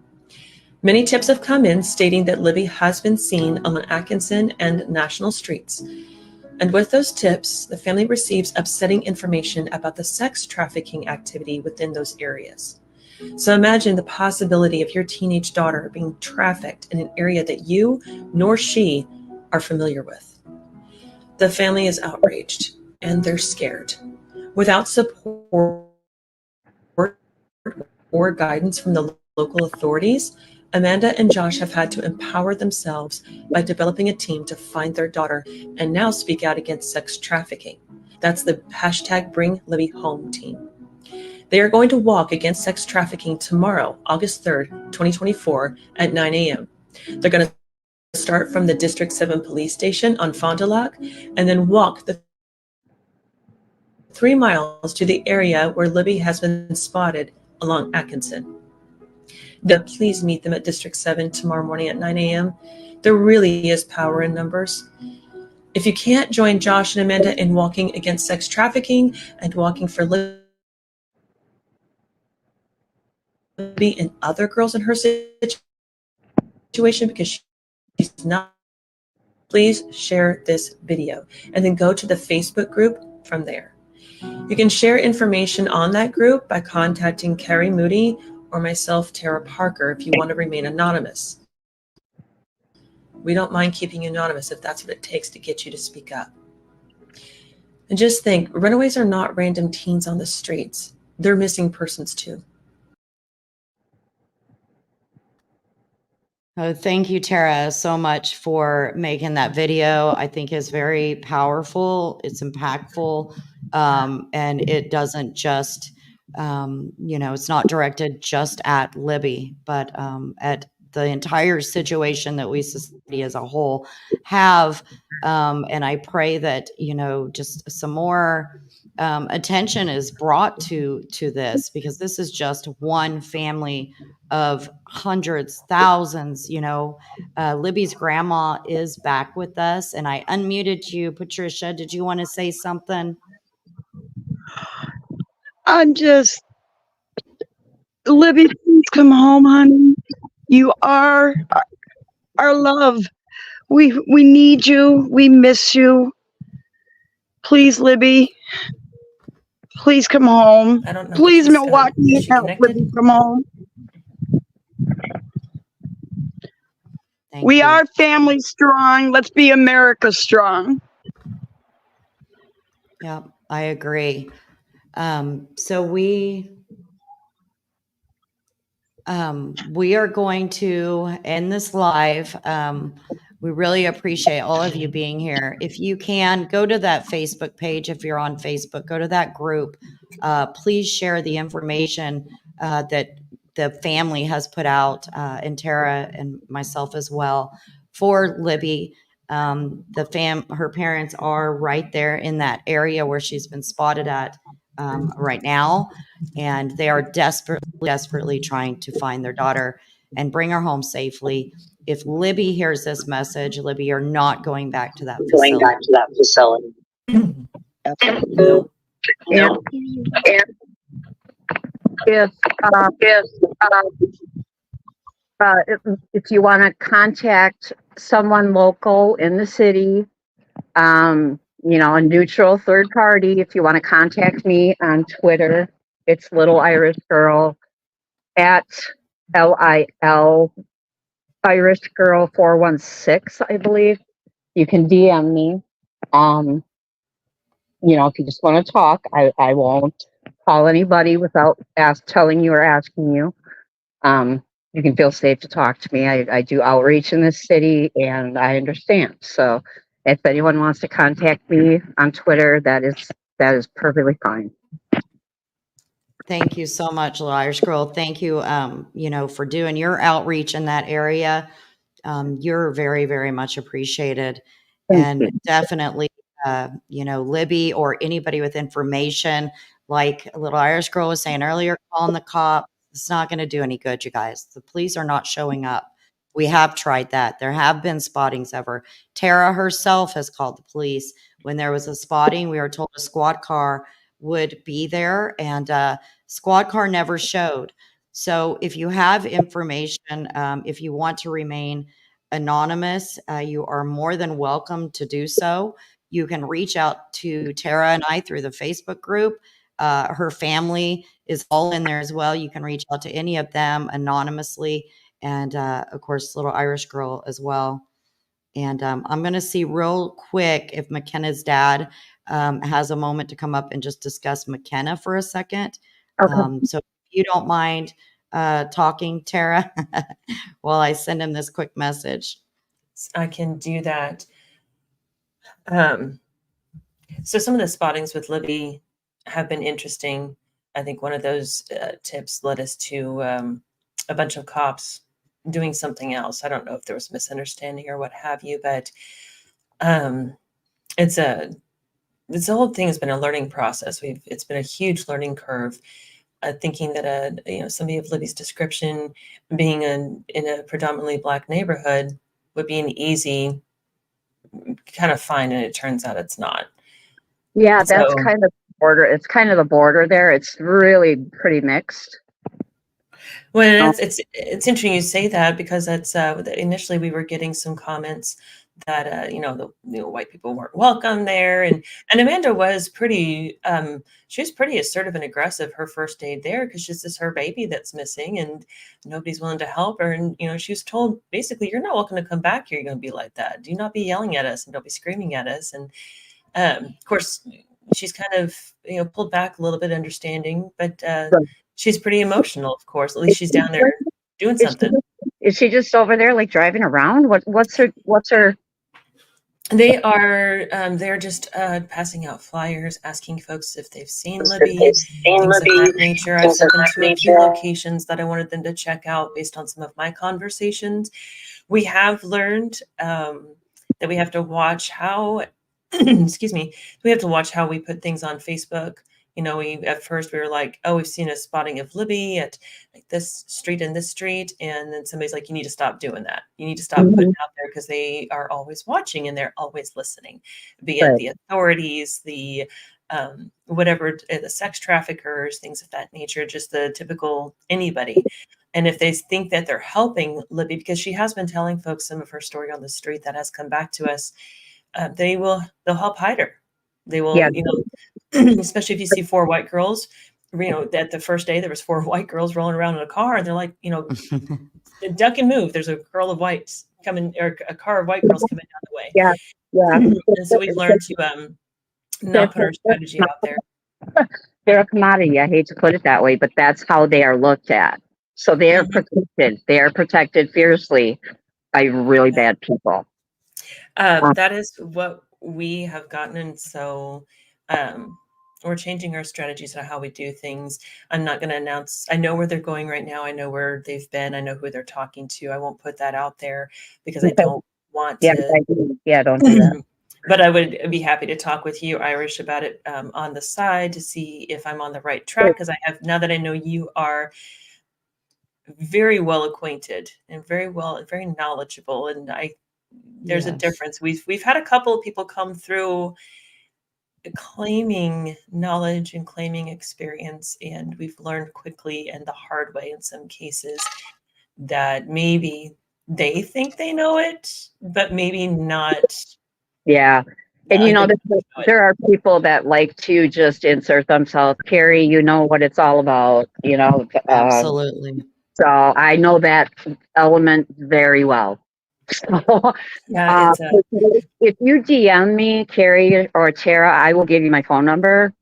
Many tips have come in stating that Libby has been seen on Atkinson and National Streets. And with those tips, the family receives upsetting information about the sex trafficking activity within those areas. So imagine the possibility of your teenage daughter being trafficked in an area that you nor she are familiar with. The family is outraged and they're scared. Without support or guidance from the local authorities, Amanda and Josh have had to empower themselves by developing a team to find their daughter and now speak out against sex trafficking. That's the hashtag Bring Libby Home team. They are going to walk against sex trafficking tomorrow, August 3rd, 2024 at 9 a.m. They're going to start from the District 7 police station on Fond du Lac and then walk the 3 miles to the area where Libby has been spotted along Atkinson. Please meet them at District 7 tomorrow morning at 9 a.m. There really is power in numbers. If you can't join Josh and Amanda in walking against sex trafficking and walking for Libby and other girls in her situation because she's not, please share this video and then go to the Facebook group from there. You can share information on that group by contacting Carrie Moody or myself, Tara Parker, if you want to remain anonymous. We don't mind keeping you anonymous if that's what it takes to get you to speak up. And just think, runaways are not random teens on the streets. They're missing persons too. Oh, thank you, Tara, so much for making that video. I think it's very powerful. It's impactful. And it doesn't just, it's not directed just at Libby, but at the entire situation that we society as a whole have. And I pray that, just some more attention is brought to this, because this is just one family of hundreds, thousands. Libby's grandma is back with us, and I unmuted you. Patricia, did you want to say something? I'm just, Libby, please come home, honey. You are our love. We need you. We miss you. Please, Libby. Please come home. I don't know. Please, She's Milwaukee, is she help connected? Libby come home. Thank We you. are family strong. Let's be America strong. Yeah, I agree. So we are going to end this live. We really appreciate all of you being here. If you can, go to that Facebook page. If you're on Facebook, go to that group. Please share the information that the family has put out, and Tara and myself as well, for Libby. Her parents are right there in that area where she's been spotted at right now, and they are desperately trying to find their daughter and bring her home safely. If Libby hears this message, Libby, you're not going back to that facility. No. And if you want to contact someone local in the city, a neutral third party, if you want to contact me on Twitter, it's Little Irish Girl at LIL Irish Girl 416, I believe. You can DM me. If you just want to talk, I won't call anybody without telling you or asking you. You can feel safe to talk to me. I do outreach in this city, and I understand. So if anyone wants to contact me on Twitter, that is perfectly fine. Thank you so much, Little Irish Girl. Thank you, for doing your outreach in that area. You're very, very much appreciated. And definitely, Libby or anybody with information, like Little Irish Girl was saying earlier, calling the cop, it's not going to do any good, you guys. The police are not showing up. We have tried that. There have been spottings ever. Tara herself has called the police. When there was a spotting, we were told a squad car would be there, and squad car never showed. So if you have information, if you want to remain anonymous, you are more than welcome to do so. you can reach out to Tara and I through the Facebook group. Her family is all in there as well. You can reach out to any of them anonymously, and of course, little Irish girl as well. And I'm going to see real quick if McKenna's dad has a moment to come up and just discuss McKenna for a second. Okay. So if you don't mind talking, Tara, while I send him this quick message. I can do that. So some of the spottings with Libby have been interesting. I think one of those tips led us to a bunch of cops doing something else. I don't know if there was misunderstanding or what have you, but this whole thing has been a learning process. It's been a huge learning curve. Thinking that somebody of Libby's description, being in a predominantly Black neighborhood, would be an easy kind of find, and it turns out it's not. Yeah, that's So, kind of border. It's kind of the border there. It's really pretty mixed. well, it's interesting you say that, because that's initially we were getting some comments that the white people weren't welcome there, and Amanda was pretty she was pretty assertive and aggressive her first day there, because this is her baby that's missing and nobody's willing to help her, and she was told basically, you're not welcome to come back here. You're going to be like that. Do not be yelling at us, and don't be screaming at us. And of course, she's kind of pulled back a little bit, understanding, but she's pretty emotional. Of course, at least she's down there doing something. Is she just over there like driving around? What's her? They are they're just passing out flyers, asking folks if they've seen Libby, things of that nature. I've sent them to a few locations that I wanted them to check out based on some of my conversations. We have learned that we have to watch how excuse me, we have to watch how we put things on Facebook. At first we were like, oh, we've seen a spotting of Libby at like this street and this street. And then somebody's like, you need to stop doing that. You need to stop putting out there, because they are always watching and they're always listening, be it the authorities, the whatever, the sex traffickers, things of that nature, just the typical anybody. And if they think that they're helping Libby, because she has been telling folks some of her story on the street that has come back to us, they'll help hide her. They will, especially if you see 4 white girls, that the first day there was 4 white girls rolling around in a car, and they're like, duck and move. There's a girl of whites coming, or a car of white girls coming down the way. Yeah. And so we've learned to not put our strategy out there. They're a commodity. I hate to put it that way, but that's how they are looked at. So they are protected. They are protected fiercely by really bad people. That is what we have gotten, and so we're changing our strategies on how we do things. I'm not going to announce. I know where they're going right now. I know where they've been. I know who they're talking to. I won't put that out there because I don't want to. Don't do that. But I would be happy to talk with you, Irish, about it on the side to see if I'm on the right track, because now that I know you are very well acquainted and very knowledgeable, and there's a difference. We've had a couple of people come through claiming knowledge and claiming experience, and we've learned quickly and the hard way in some cases that maybe they think they know it, but maybe not. Yeah. And there are people that like to just insert themselves. Carrie, you know what it's all about, Absolutely. So I know that element very well. So, if you DM me, Carrie or Tara, I will give you my phone number.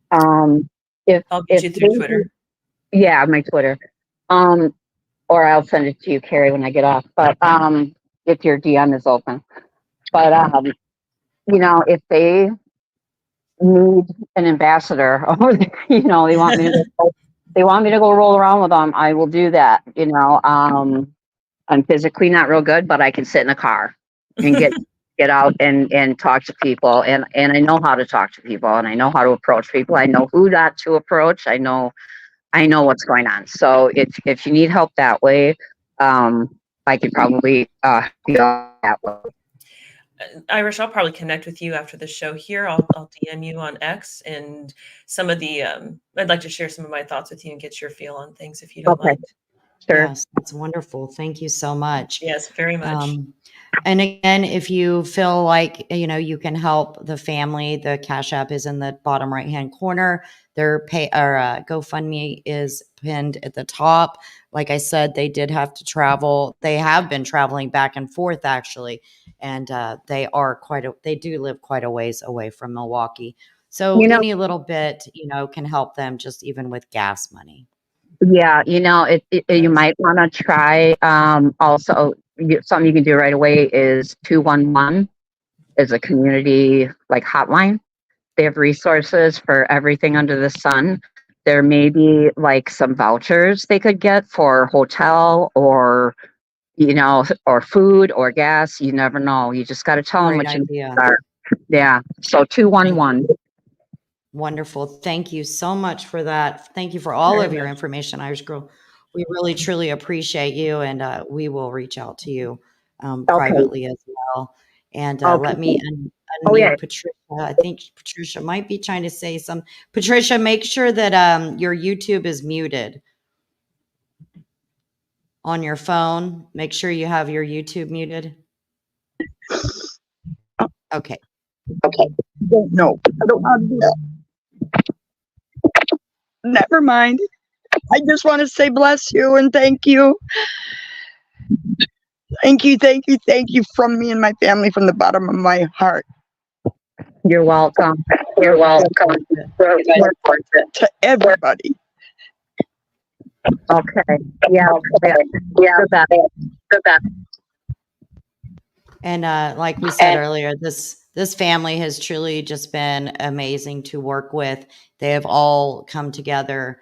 I'll get you through Twitter. Yeah, my Twitter. Or I'll send it to you, Carrie, when I get off. But if your DM is open. But if they need an ambassador, or they want me to go roll around with them, I will do that. I'm physically not real good, but I can sit in a car and get out and talk to people. And I know how to talk to people, and I know how to approach people. I know who not to approach. I know what's going on. So if you need help that way, I could probably be on that way. Irish, I'll probably connect with you after the show here. I'll DM you on X, and some of the I'd like to share some of my thoughts with you and get your feel on things if you don't mind. Sure. Yes, that's wonderful. Thank you so much. Yes, very much. And again, if you feel like, you can help the family, the Cash App is in the bottom right-hand corner. Their GoFundMe is pinned at the top. Like I said, they did have to travel. They have been traveling back and forth, actually. And they do live quite a ways away from Milwaukee. So any little bit, can help them, just even with gas money. Yeah, you might want to try. Also, something you can do right away is 211 is a community like hotline. They have resources for everything under the sun. There may be like some vouchers they could get for hotel or or food or gas. You never know. You just got to tell them Great what you idea. are. Yeah. So 211. Wonderful. Thank you so much for that. Thank you for all Very of your much. information, Irish Girl. We really, truly appreciate you, and we will reach out to you Okay. privately as well. And Okay. let me Oh yeah. unmute Patricia. I think Patricia might be trying to say some. Patricia, make sure that your YouTube is muted on your phone. Make sure you have your YouTube muted. Okay. Okay. No, I don't want to do that. Never mind. I just want to say bless you and thank you. Thank you, thank you, thank you from me and my family from the bottom of my heart. You're welcome. You're welcome. To everybody. Okay. Yeah. Yeah. The best. And like we said earlier, this family has truly just been amazing to work with. They have all come together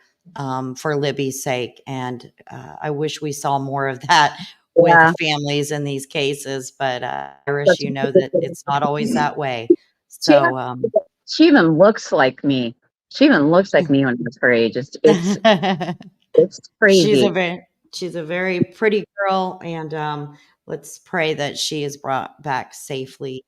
for Libby's sake, and I wish we saw more of that Yeah. with families in these cases. But Irish, that it's not always that way. So She even looks like me. She even looks like me when I was her age. It's crazy. she's a very pretty girl, and let's pray that she is brought back safely.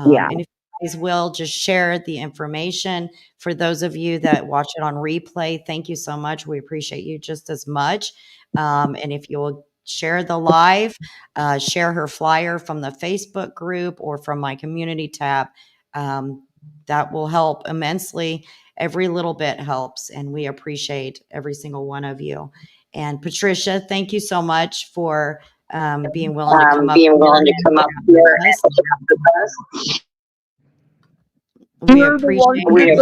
Yeah. And if you guys will just share the information for those of you that watch it on replay, thank you so much. We appreciate you just as much. And if you'll share the live, share her flyer from the Facebook group or from my community tab, that will help immensely. Every little bit helps, and we appreciate every single one of you. And Patricia, thank you so much for being willing to come up here with us. We appreciate it.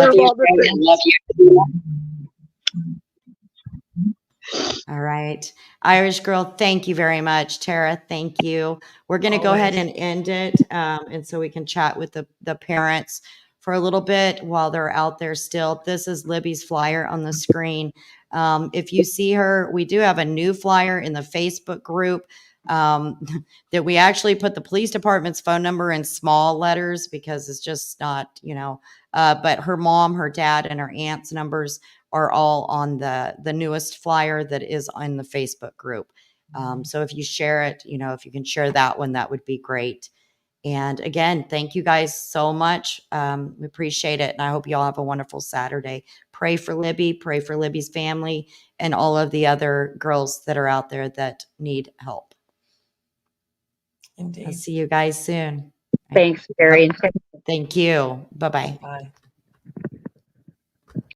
All right. Irish Girl, thank you very much. Tara, thank you. We're going to go ahead and end it, and so we can chat with the parents for a little bit while they're out there still. This is Libby's flyer on the screen. If you see her, we do have a new flyer in the Facebook group that we actually put the police department's phone number in small letters because it's just not, but her mom, her dad, and her aunt's numbers are all on the newest flyer that is in the Facebook group. So if you share it, if you can share that one, that would be great. And again, thank you guys so much. We appreciate it. And I hope you all have a wonderful Saturday. Pray for Libby, pray for Libby's family, and all of the other girls that are out there that need help. Indeed. I'll see you guys soon. Thanks, Gary. Thank you. Bye-bye. Bye.